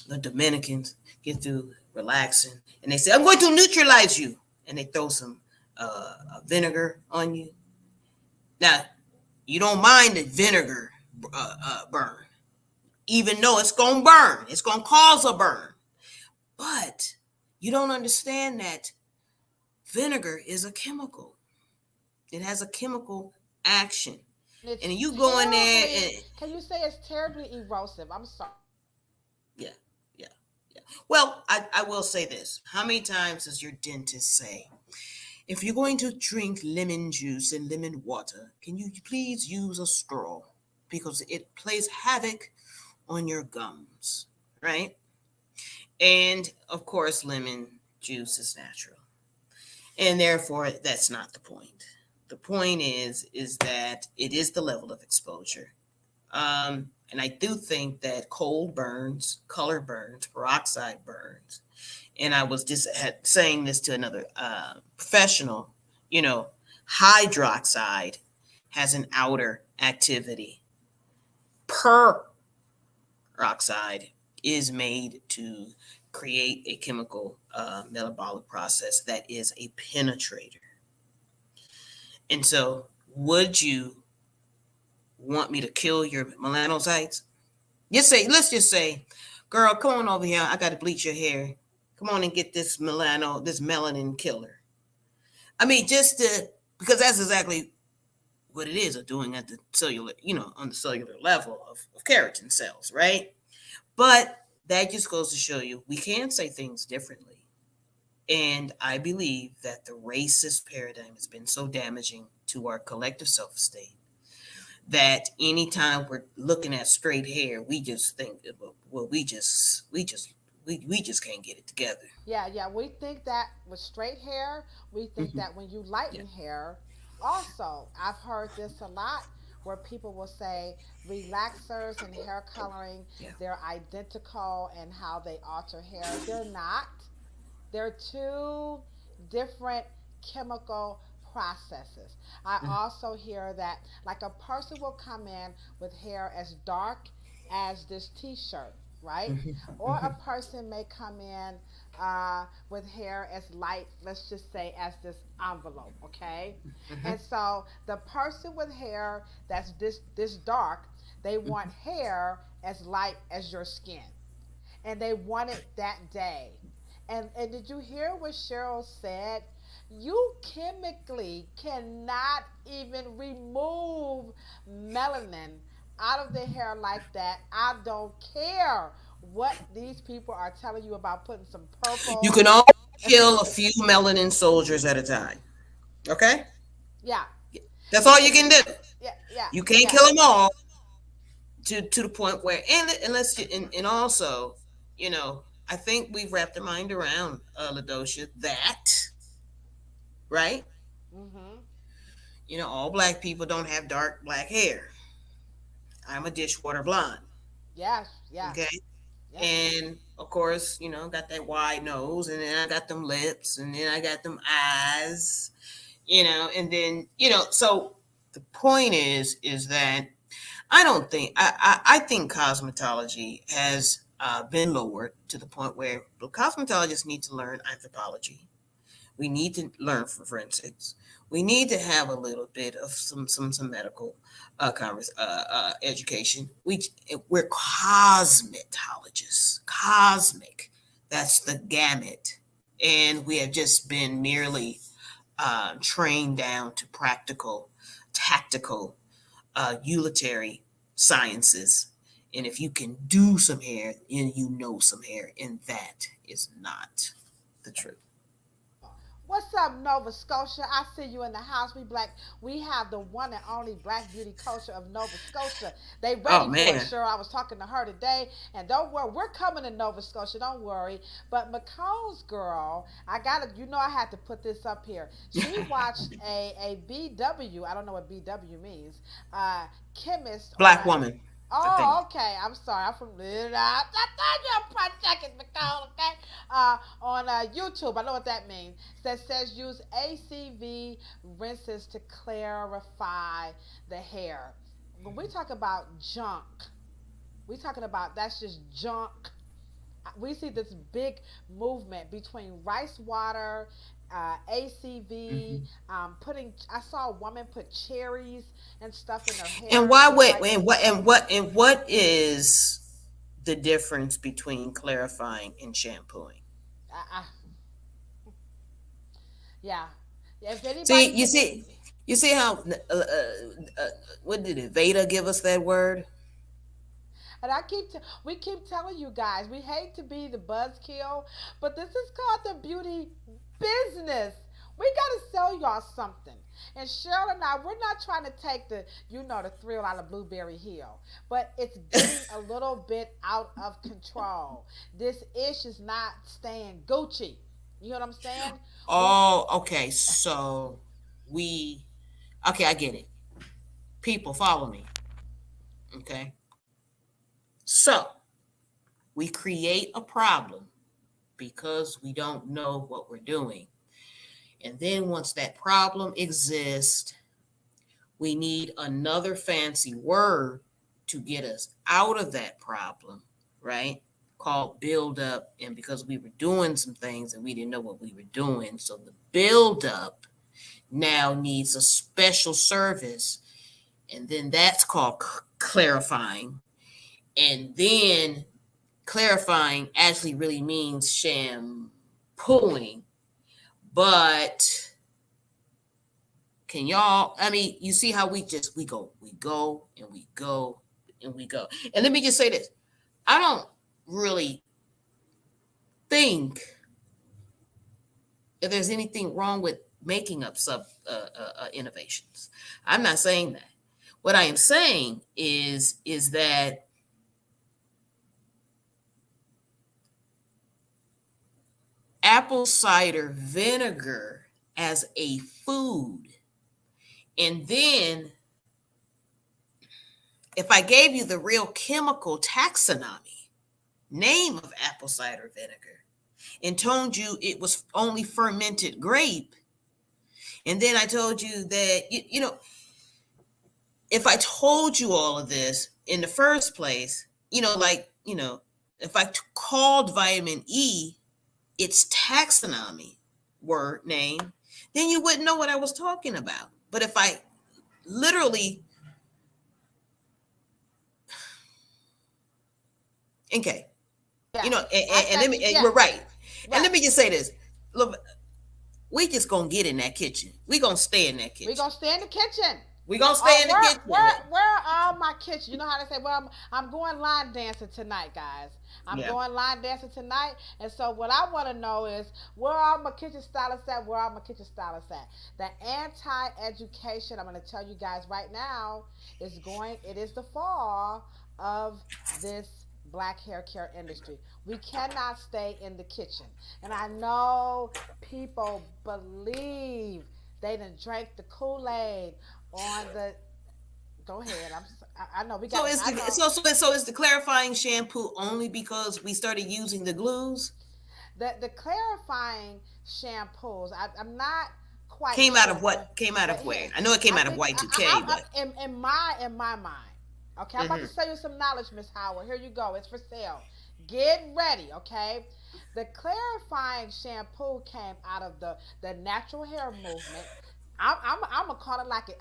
the Dominicans get through relaxing, and they say, "I'm going to neutralize you," and they throw some vinegar on you. Now, you don't mind the vinegar burn, even though it's gonna burn, it's gonna cause a burn, but you don't understand that vinegar is a chemical. It has a chemical action. And it's And you go in there terribly, and can you say it's terribly erosive? I'm sorry. yeah, yeah, yeah. Well, I will say this. How many times does your dentist say, if you're going to drink lemon juice and lemon water, can you please use a straw? Because it plays havoc on your gums, right? And of course, lemon juice is natural. And therefore, that's not the point. The point is that it is the level of exposure. And I do think that cold burns, color burns, peroxide burns. And I was just saying this to another professional, you know, hydroxide has an outer activity. Peroxide is made to create a chemical metabolic process that is a penetrator. And so, would you want me to kill your melanocytes? Let's just say, girl, come on over here. I got to bleach your hair. Come on and get this melanin killer. I mean, just to, because that's exactly what it is of doing at the cellular, on the cellular level of keratin cells, right? But that just goes to show you we can say things differently. And I believe that the racist paradigm has been so damaging to our collective self esteem that anytime we're looking at straight hair, we just think, well, we just can't get it together. Yeah, yeah. We think that with straight hair, we think Mm-hmm. that when you Yeah. lighten hair, also, I've heard this a lot where people will say relaxers and hair coloring, Yeah. they're identical and how they alter hair. They're not. They're two different chemical processes. I also hear that, like, a person will come in with hair as dark as this t shirt, right? Mm-hmm. Or Mm-hmm. a person may come in with hair as light, let's just say, as this envelope, okay? Mm-hmm. And so the person with hair that's this dark, they want hair as light as your skin, and they want it that day. And did you hear what Cheryl said? You chemically cannot even remove melanin out of the hair like that. I don't care what these people are telling you about putting some You purple. can only kill a few melanin soldiers at a time. Okay, Yeah, that's all you and can do. yeah, yeah, You can't yeah. kill them all to the point where, and let's and also, I think we've wrapped our mind around Ladosha that, right? Mhm. All black people don't have dark black hair. I'm a dishwater blonde. Yes, yes, Okay. yes. And of course, got that wide nose, and then I got them lips, and then I got them eyes, and then, so the point is that I don't think, I think cosmetology has been lowered to the point where cosmetologists need to learn anthropology. We need to learn from forensics. We need to have a little bit of some medical education. We're cosmetologists. Cosmic. That's the gamut, and we have just been merely trained down to practical, tactical, utilitary sciences. And if you can do some hair, and you know some hair, and that is not the truth. What's up, Nova Scotia? I see you in the house. We have the one and only black beauty culture of Nova Scotia. They Oh ready for it, man. sure. I was talking to her today, and don't worry, we're coming to Nova Scotia. Don't worry. But McCone's girl, I gotta, I had to put this up here. She watched a BW. I don't know what BW means. Chemist Black on. woman, I think. Oh, okay. I'm sorry. I'm from. I thought you were projecting McCone, okay? On YouTube, I know what that means. That says use ACV rinses to clarify the hair. When we talk about junk, we talking about that's just junk. We see this big movement between rice water, ACV, Mhm. putting. I saw a woman put cherries and stuff in her And hair why to wait try. and what is the difference between clarifying and shampooing? I, yeah. If See, anybody you can, see, you see how what did it Veda give us that word? and we keep telling you guys, we hate to be the buzzkill, but this is called the beauty business. We gotta sell y'all something. And Cheryl and I, we're not trying to take the thrill out of Blueberry Hill, but it's getting a little bit out of control. This ish is not staying Gucci. You know what I'm saying? We Oh, okay. So we okay, I get it. People follow me. Okay. So we create a problem because we don't know what we're doing. And then once that problem exists, we need another fancy word to get us out of that problem, right? Called build up. And because we were doing some things and we didn't know what we were doing, so the build up now needs a special service. And then that's called clarifying. And then clarifying actually really means shampooing. But can y'all, I mean, you see how we go and we go and we go. And let me just say this. I don't really think if there's anything wrong with making up sub innovations. I'm not saying that. What I am saying is that apple cider vinegar as a food, and then if I gave you the real chemical taxonomy name of apple cider vinegar and told you it was only fermented grape, and then I told you that, if I told you all of this in the first place, if I called vitamin E its taxonomy word name, then you wouldn't know what I was talking about. But if I literally, okay, Yeah, and let me, and yeah, we're right. And right. let me just say this. Look, we just gonna get in that kitchen. We gonna stay in that We kitchen. gonna stay in the kitchen. We gonna stay in the kitchen. Where are all my kitchen? You know how they say, well, I'm going line dancing tonight, guys. I'm Yeah. going line dancing tonight, and so what I want to know is where are my kitchen stylists at? Where are my kitchen stylists at? The anti-education. I'm going to tell you guys right now is going. It is the fall of this black hair care industry. We cannot stay in the kitchen, and I know people believe they done drank the Kool-Aid on the. Go ahead. I know we So got. is I the know so is the clarifying shampoo only because we started using the glues? the clarifying shampoos. I'm not quite Came out sure, of what? Came out but of where? I know it came I out of think Y2K, but in my mind. Okay, I'm about to hmm show you some knowledge, Miss Howard. Here you go. It's for sale. Get ready, okay? The clarifying shampoo came out of the natural hair movement. I'm gonna call it like it.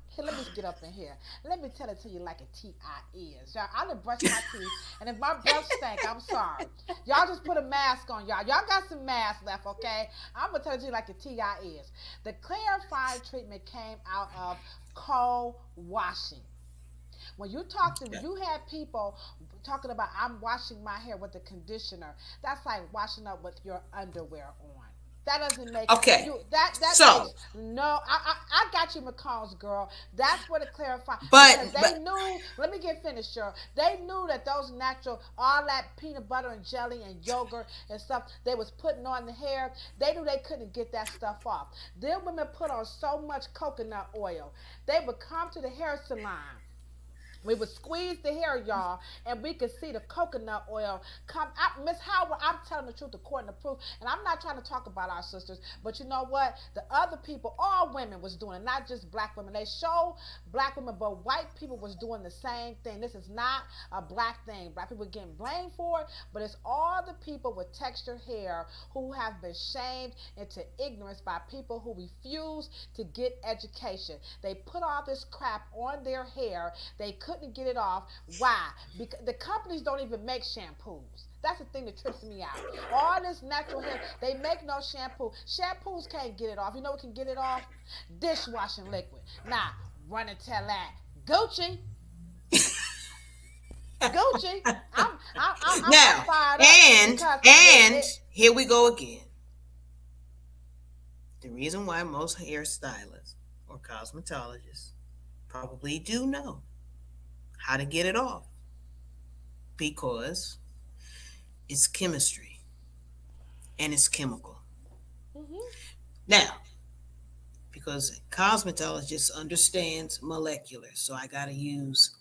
Here, let me get up in here. Let me tell it to you like a TI is. Y'all, I done brushed my teeth, and if my breath stank, I'm sorry. Y'all just put a mask on, y'all. Y'all got some mask left, okay? I'm gonna tell it to you like a TI is. The clarifying treatment came out of cold washing. When you had people talking about I'm washing my hair with a conditioner, that's like washing up with your underwear on. That doesn't make okay. you that So, makes no. I got you, McCall's girl. That's what it clarified but because they but knew. Let me get finished, sure. They knew that those natural, all that peanut butter and jelly and yogurt and stuff they was putting on the hair. They knew they couldn't get that stuff off. Then women put on so much coconut oil. They would come to the hair salon, we would squeeze the hair, y'all, and we could see the coconut oil come out. Miss Howard, I'm telling the truth according to proof. And I'm not trying to talk about our sisters, but you know what? The other people, all women was doing it, not just black women. They show black women, but white people was doing the same thing. This is not a black thing. Black people getting blamed for it, but it's all the people with textured hair who have been shamed into ignorance by people who refuse to get education. They put all this crap on their hair. They couldn't get it off. Why? Because the companies don't even make shampoos. That's the thing that trips me out. All this natural hair, they make no shampoo. Shampoos can't get it off. You know what can get it off? Dishwashing liquid. Now, run and tell that. Gucci, Gucci. I'm now fired up and because and here we go again. The reason why most hairstylists or cosmetologists probably do know how to get it off because it's chemistry and it's chemical. Mhm. Now, because cosmetologists understands molecular, so I got to use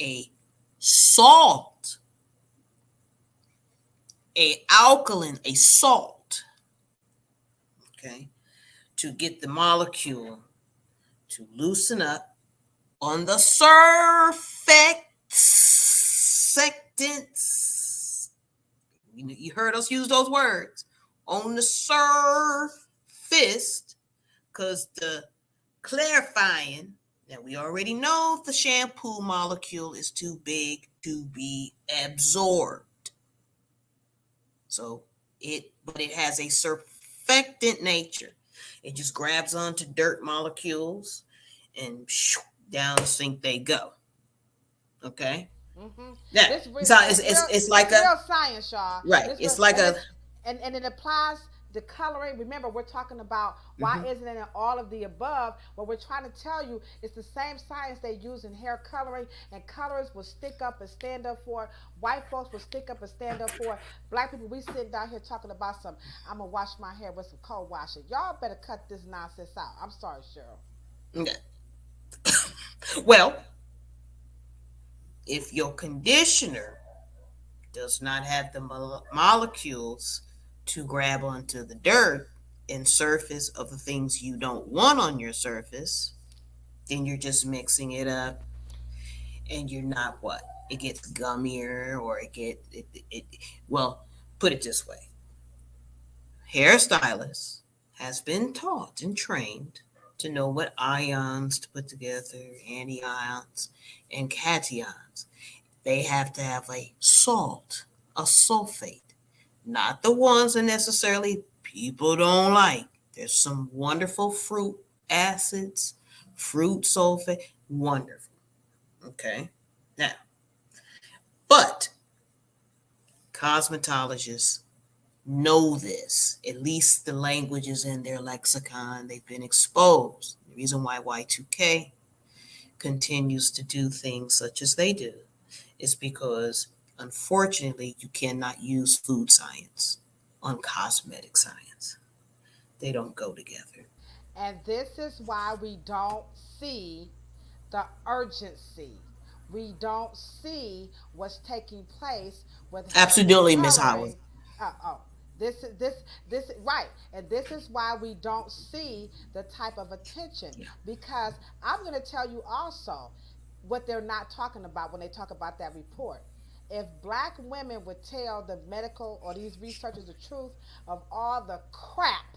a salt, a alkaline, a salt, okay, to get the molecule to loosen up on the surfactants. You heard us use those words. On the surface, because the clarifying, now we already know the shampoo molecule is too big to be absorbed. So but it has a surfactant nature. It just grabs onto dirt molecules and down the sink they go. Okay. Mm-hmm. Now, This re- so this real it's this like real a science, y'all. right. This real It's like and a it's and it applies the coloring. Remember, we're talking about why mhm. isn't it in all of the above? What we're trying to tell you is the same science they use in hair coloring, and colors will stick up and stand up for it. White folks will stick up and stand up for it. Black people, we sitting down here talking about some. I'm gonna wash my hair with some cold washing. Y'all better cut this nonsense out. I'm sorry, Cheryl. Okay. Well, if your conditioner does not have the molecules to grab onto the dirt and surface of the things you don't want on your surface, then you're just mixing it up and you're not what? It gets gummier or it well, put it this way. Hairstylists has been taught and trained to know what ions to put together, anions and cations. They have to have a salt, a sulfate, not the ones that necessarily people don't like. There's some wonderful fruit acids, fruit sulfate, wonderful. Okay. Now, but cosmetologists know this. At least the language is in their lexicon. They've been exposed. The reason why Y2K continues to do things such as they do is because, unfortunately, you cannot use food science on cosmetic science. They don't go together. And this is why we don't see the urgency. We don't see what's taking place with hair Absolutely, Miss Howard. coloring. Oh, this right, and this is why we don't see the type of attention. Yeah. Because I'm going to tell you also what they're not talking about when they talk about that report. If black women would tell the medical or these researchers the truth of all the crap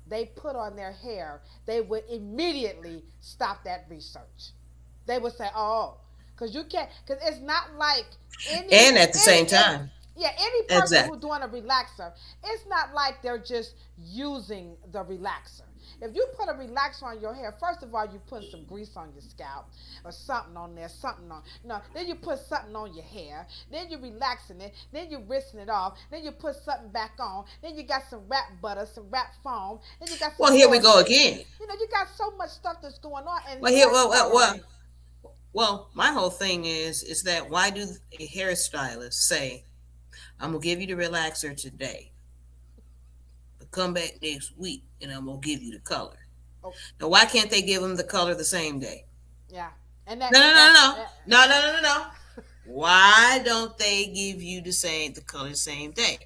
they put on their hair, they would immediately stop that research. They would say, "Oh, because you can't, because it's not like And at the same any time, yeah, any person who's exactly. doing a relaxer, it's not like they're just using the relaxer. If you put a relaxer on your hair, first of all, you put some grease on your scalp or something on there, something on. No, then you put something on your hair. Then you're relaxing it. Then you're rinsing it off. Then you put something back on. Then you got some wrap butter, some wrap foam. Then you got Well, some here we more go grease. again. You got so much stuff that's going on. And Well, here, hair coloring. my whole thing is that why do a hairstylist say, "I'm gonna give you the relaxer today, but come back next week and I'm gonna give you the color"? Oh, Now, why can't they give them the color the same day? yeah. And No, no, no, that no, no, no, no, no, no. Why don't they give you the color the same day?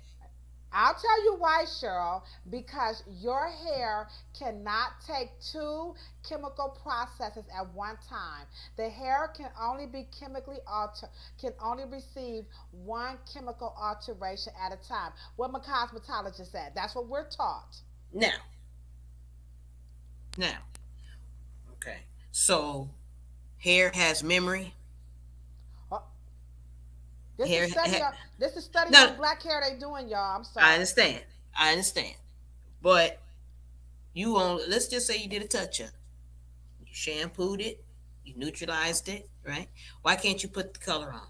I'll tell you why, Cheryl. Because your hair cannot take two chemical processes at one time. The hair can only be chemically altered, can only receive one chemical alteration at a time. What my cosmetologist said. That's what we're taught. Now, now, okay. So hair has memory. Oh, this is Hair, study ha- on this is study no, on black hair they doing, y'all. I'm I sorry. understand. I understand. But you only let's just say you did a touch up. You shampooed it, you neutralized it, right? Why can't you put the color on?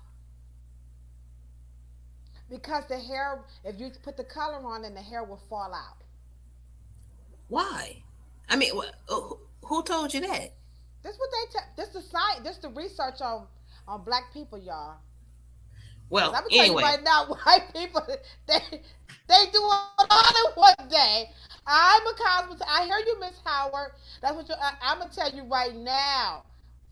Because the hair, if you put the color on, then the hair will fall out. Why? I mean, who told you that? This what they tell. This the science. This the research on black people, y'all. Cause Well, I'm gonna tell you anyway, right now, white people they do it all in one day. I'm a cosmetologist. I hear you, Miss Howard. That's what I'm gonna tell you right now.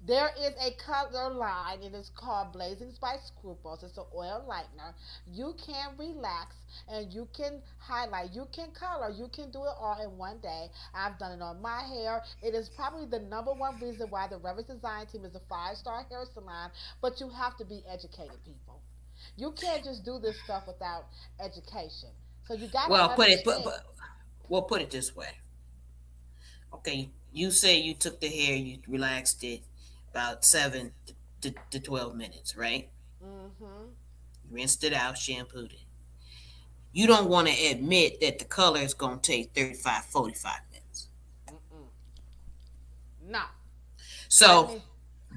There is a color line. It is called Blazing Spice Scruples. It's an oil lightener. You can relax and you can highlight. You can color. You can do it all in one day. I've done it on my hair. It is probably the number one reason why the Reverence Design Team is a five-star hair salon. But you have to be educated, people. You can't just do this stuff without education. So you got to Well, understand. put it this way. Okay, you say you took the hair, you relaxed it about 7 to 12 minutes, right? Mm-hmm. You rinsed it out, shampooed it. You don't want to admit that the color is going to take 35, 45 minutes. Mm-mm. No. Let So, me.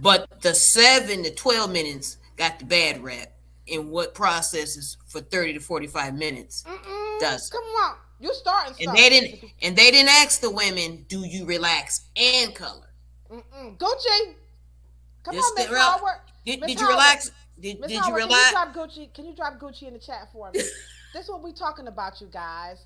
but the 7 to 12 minutes got the bad rap. And what processes for 30 to 45 minutes Mm-mm. does. Come on. You starting And stuff. they didn't and they didn't ask the women, do you relax and color? Mm-mm. Gucci. Come This on, Miss well, Howard. Miss did you Howard. relax? Miss Did you Howard, can you relax? drop Gucci? Can you drop Gucci in the chat for me? This is what we talking about, you guys.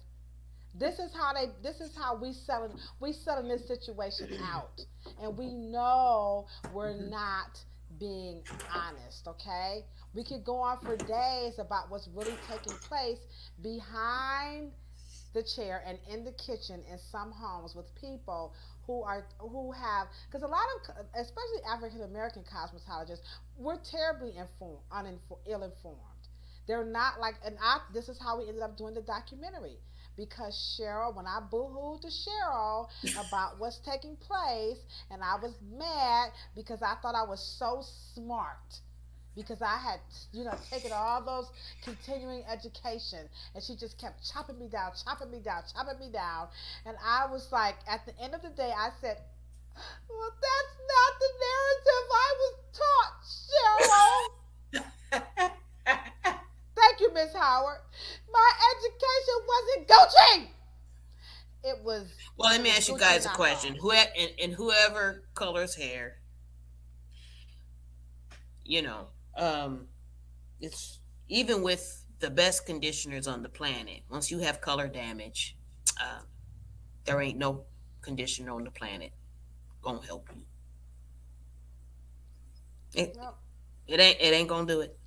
This is how we selling this situation out. And we know we're not being honest, okay? We could go on for days about what's really taking place behind the chair and in the kitchen in some homes with people who have, because a lot of, especially African American cosmetologists, we're terribly ill informed. They're not like, and I this is how we ended up doing the documentary, because Cheryl, when I boohooed to Cheryl about what's taking place, and I was mad because I thought I was so smart because I had, taken all those continuing education, and she just kept chopping me down, chopping me down, chopping me down, and I was like, at the end of the day, I said, "Well, that's not the narrative I was taught, Cheryl." Thank you, Miss Howard. My education wasn't Gucci. It was Well, let it me was ask you Gucci guys a knockoff. question. And whoever colors hair, you know, it's even with the best conditioners on the planet. Once you have color damage, uh, there ain't no conditioner on the planet gonna help you. It, No, it ain't gonna do it.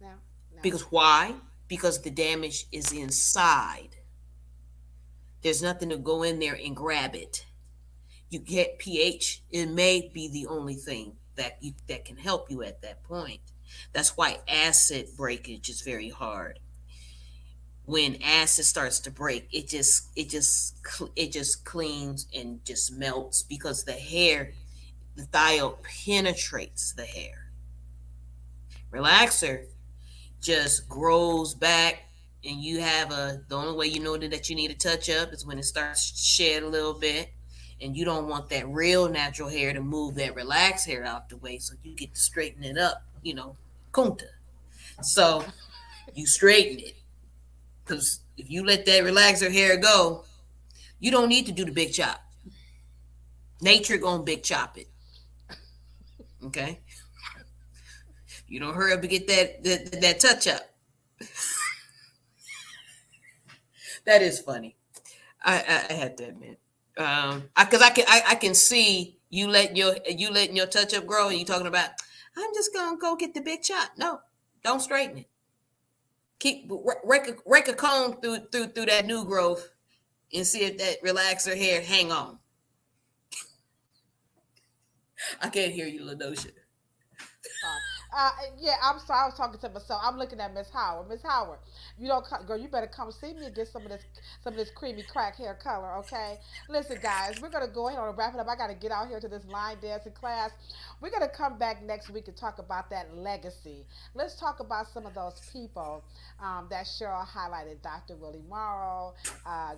no, no. Because why? Because the damage is inside. There's nothing to go in there and grab it. You get pH. It may be the only thing that can help you at that point. That's why acid breakage is very hard. When acid starts to break, it just cleans and just melts because the thiol penetrates the hair. Relaxer just grows back, and you have the only way you know that you need a touch up is when it starts to shed a little bit, and you don't want that real natural hair to move that relaxed hair out the way, so you get to straighten it up, kunta. So you straighten it, because if you let that relaxer hair go, you don't need to do the big chop. Nature gonna big chop it. Okay, you don't hurry up and get that touch up. That is funny. I had to admit, because I can see you letting your touch up grow, and you talking about, I'm just gonna go get the big chop. No, don't straighten it. Keep rake a comb through that new growth and see if that relaxer hair hang on. I can't hear you, Ladosha. Sorry. Uh, yeah, I'm sorry. I was talking to myself. I'm looking at Miss Howard. Miss Howard, you don't, girl. You better come see me and get some of this creamy crack hair color. Okay. Listen, guys, we're gonna go ahead and wrap it up. I gotta get out here to this line dancing class. We're gonna come back next week and talk about that legacy. Let's talk about some of those people that Cheryl highlighted: Dr. Willie Morrow,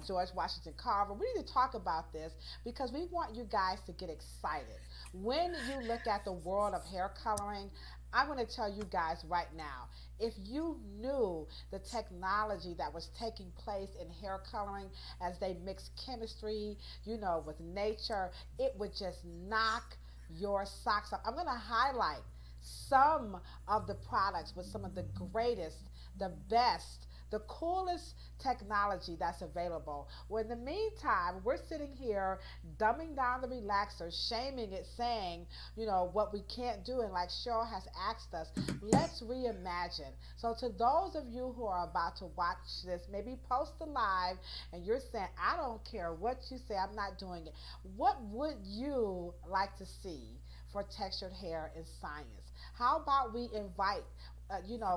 George Washington Carver. We need to talk about this because we want you guys to get excited. When you look at the world of hair coloring, I'm going to tell you guys right now, if you knew the technology that was taking place in hair coloring as they mix chemistry, with nature, it would just knock your socks off. I'm going to highlight some of the products with some of the greatest, the best, the coolest technology that's available. Well, in the meantime, we're sitting here dumbing down the relaxer, shaming it, saying, what we can't do. And like Cheryl has asked us, let's reimagine. So, to those of you who are about to watch this, maybe post the live and you're saying, I don't care what you say, I'm not doing it. What would you like to see for textured hair in science? How about we invite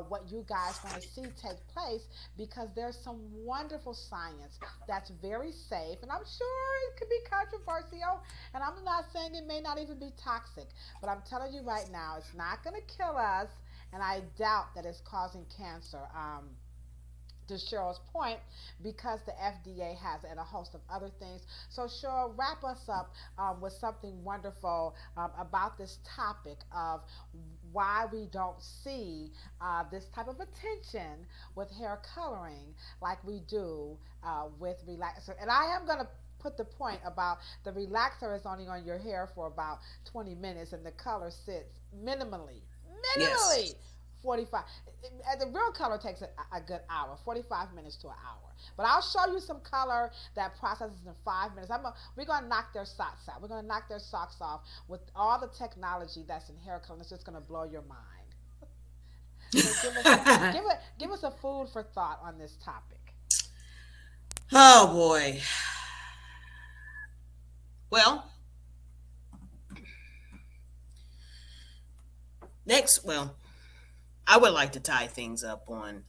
what you guys want to see take place, because there's some wonderful science that's very safe, and I'm sure it could be controversial, and I'm not saying it may not even be toxic, but I'm telling you right now, it's not going to kill us, and I doubt that it's causing cancer. To Cheryl's point, because the FDA has it and a host of other things. So, Cheryl, wrap us up with something wonderful about this topic of why we don't see this type of attention with hair coloring like we do with relaxer. And I am going to put the point about the relaxer is only on your hair for about 20 minutes and the color sits Yes. minimally 45. The real color takes a good hour, 45 minutes to an hour. But I'll show you some color that processes in 5 minutes. We're going to knock their socks out. We're going to knock their socks off with all the technology that's in hair color. It's just going to blow your mind. So give us a food for thought on this topic. Oh boy. Well, next, well, I would like to tie things up on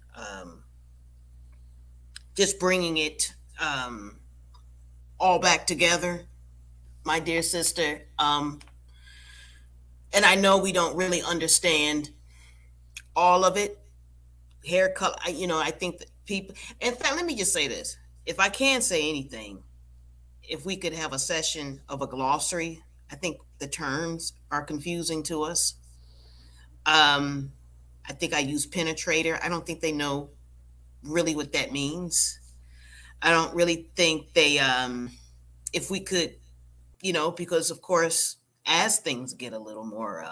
just bringing it all back together, my dear sister. And I know we don't really understand all of it. Hair color, I think that people. In fact, let me just say this: if I can say anything, if we could have a session of a glossary, I think the terms are confusing to us. Um, I think I use penetrator. I don't think they know really what that means. I don't really think they, if we could, because of course, as things get a little more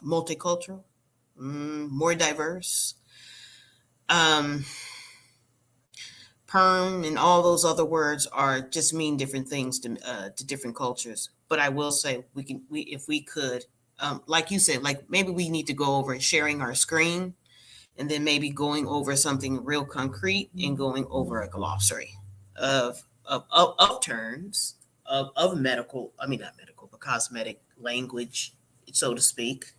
multicultural, more diverse, um, perm and all those other words are just mean different things to different cultures. But I will say we if we could, like you said, like maybe we need to go over sharing our screen and then maybe going over something real concrete and going over a glossary of terms of medical, I mean not medical, but cosmetic language, so to speak.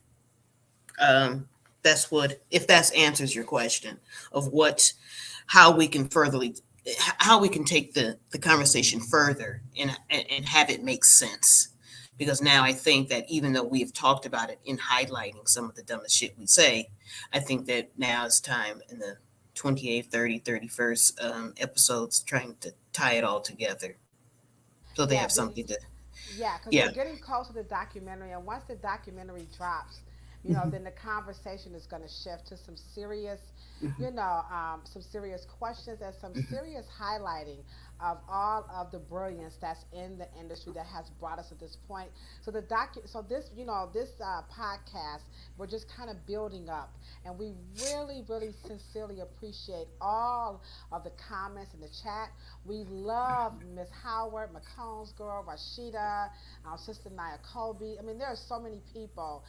Um, that's what, if that answers your question of what, how we can furtherly, how we can take the conversation further and have it make sense. Because now I think that even though we've talked about it in highlighting some of the dumbest shit we say, I think that now it's time in the 28th, 30th, 31st episodes trying to tie it all together so they Yeah, have something to, yeah, because yeah. we're getting close to the documentary, and once the documentary drops, then the conversation is going to shift to some serious questions and some serious highlighting of all of the brilliance that's in the industry that has brought us to this point. So this podcast, we're just kind of building up, and we really, really sincerely appreciate all of the comments in the chat. We love Miss Howard, McCombs girl, Rashida, our sister Nia Colby. I mean, there are so many people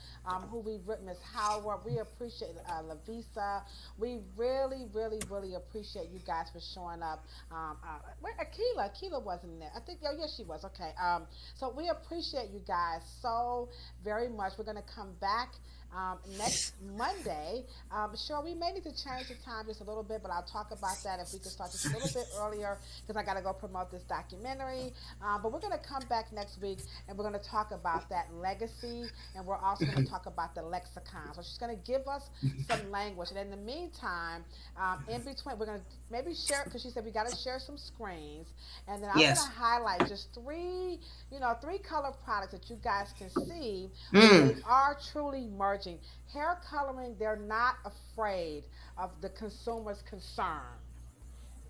who we've written. Miss Howard, we appreciate Lavisa. We really, really, really appreciate you guys for showing up. Where Akila wasn't there. I think, oh, yes, she was. Okay. So we appreciate you guys so very much. We're going to come back next Monday. Sure, we may need to change the time just a little bit, but I'll talk about that if we can start just a little bit earlier, because I got to go promote this documentary. But we're going to come back next week, and we're going to talk about that legacy, and we're also going to talk about the lexicon. So she's going to give us some language, and in the meantime, in between, we're going to maybe share, because she said we got to share some screens, and then I'm going to Yes. highlight just three color products that you guys can see where they Mm. are truly merging. Hair coloring, they're not afraid of the consumer's concern.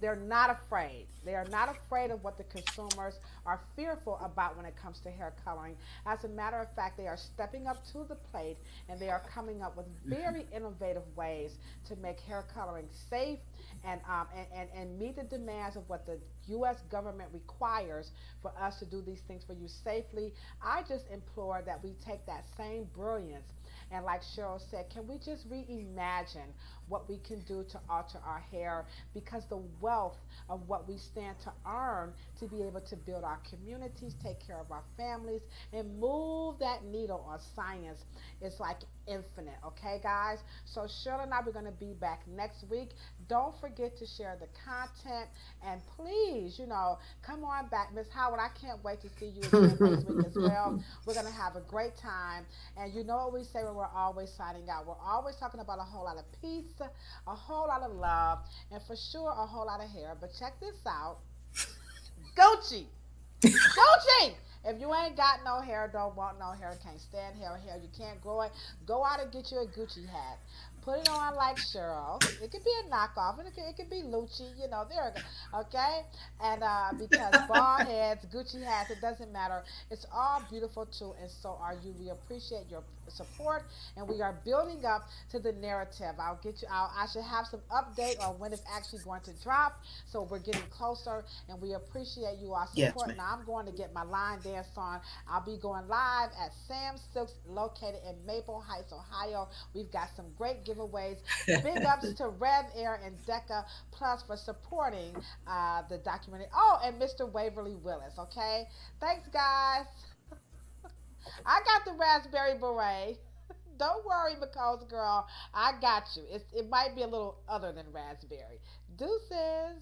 They're not afraid. They are not afraid of what the consumers are fearful about when it comes to hair coloring. As a matter of fact, they are stepping up to the plate and they are coming up with very innovative ways to make hair coloring safe and meet the demands of what the U.S. government requires for us to do these things for you safely. I just implore that we take that same brilliance and, like Cheryl said, can we just reimagine what we can do to alter our hair? Because the wealth of what we stand to earn to be able to build our communities, take care of our families, and move that needle on science is like infinite. Okay, guys? So Cheryl and I, we're going to be back next week. Don't forget to share the content. And please, come on back. Miss Howard, I can't wait to see you again next week as well. We're going to have a great time. And you know what we say when we're always signing out? We're always talking about a whole lot of peace, a whole lot of love, and for sure a whole lot of hair. But check this out. Gucci. Gucci! If you ain't got no hair, don't want no hair, can't stand hair, you can't grow it, go out and get you a Gucci hat. Put it on like Cheryl. It could be a knockoff. It could be Lucci. There. Okay, and because bald heads, Gucci hats, it doesn't matter. It's all beautiful too, and so are you. We appreciate your support, and we are building up to the narrative. I'll get you. I should have some update on when it's actually going to drop. So we're getting closer, and we appreciate you all Yes, support. ma'am. Now I'm going to get my line dance on. I'll be going live at Sam Silks, located in Maple Heights, Ohio. We've got some great giveaways. Big ups to Rev Air and Deca Plus for supporting the documentary. Oh, and Mr. Waverly Willis. Okay, thanks, guys. I got the raspberry beret. Don't worry, McCall's girl. I got you. It might be a little other than raspberry. Deuces.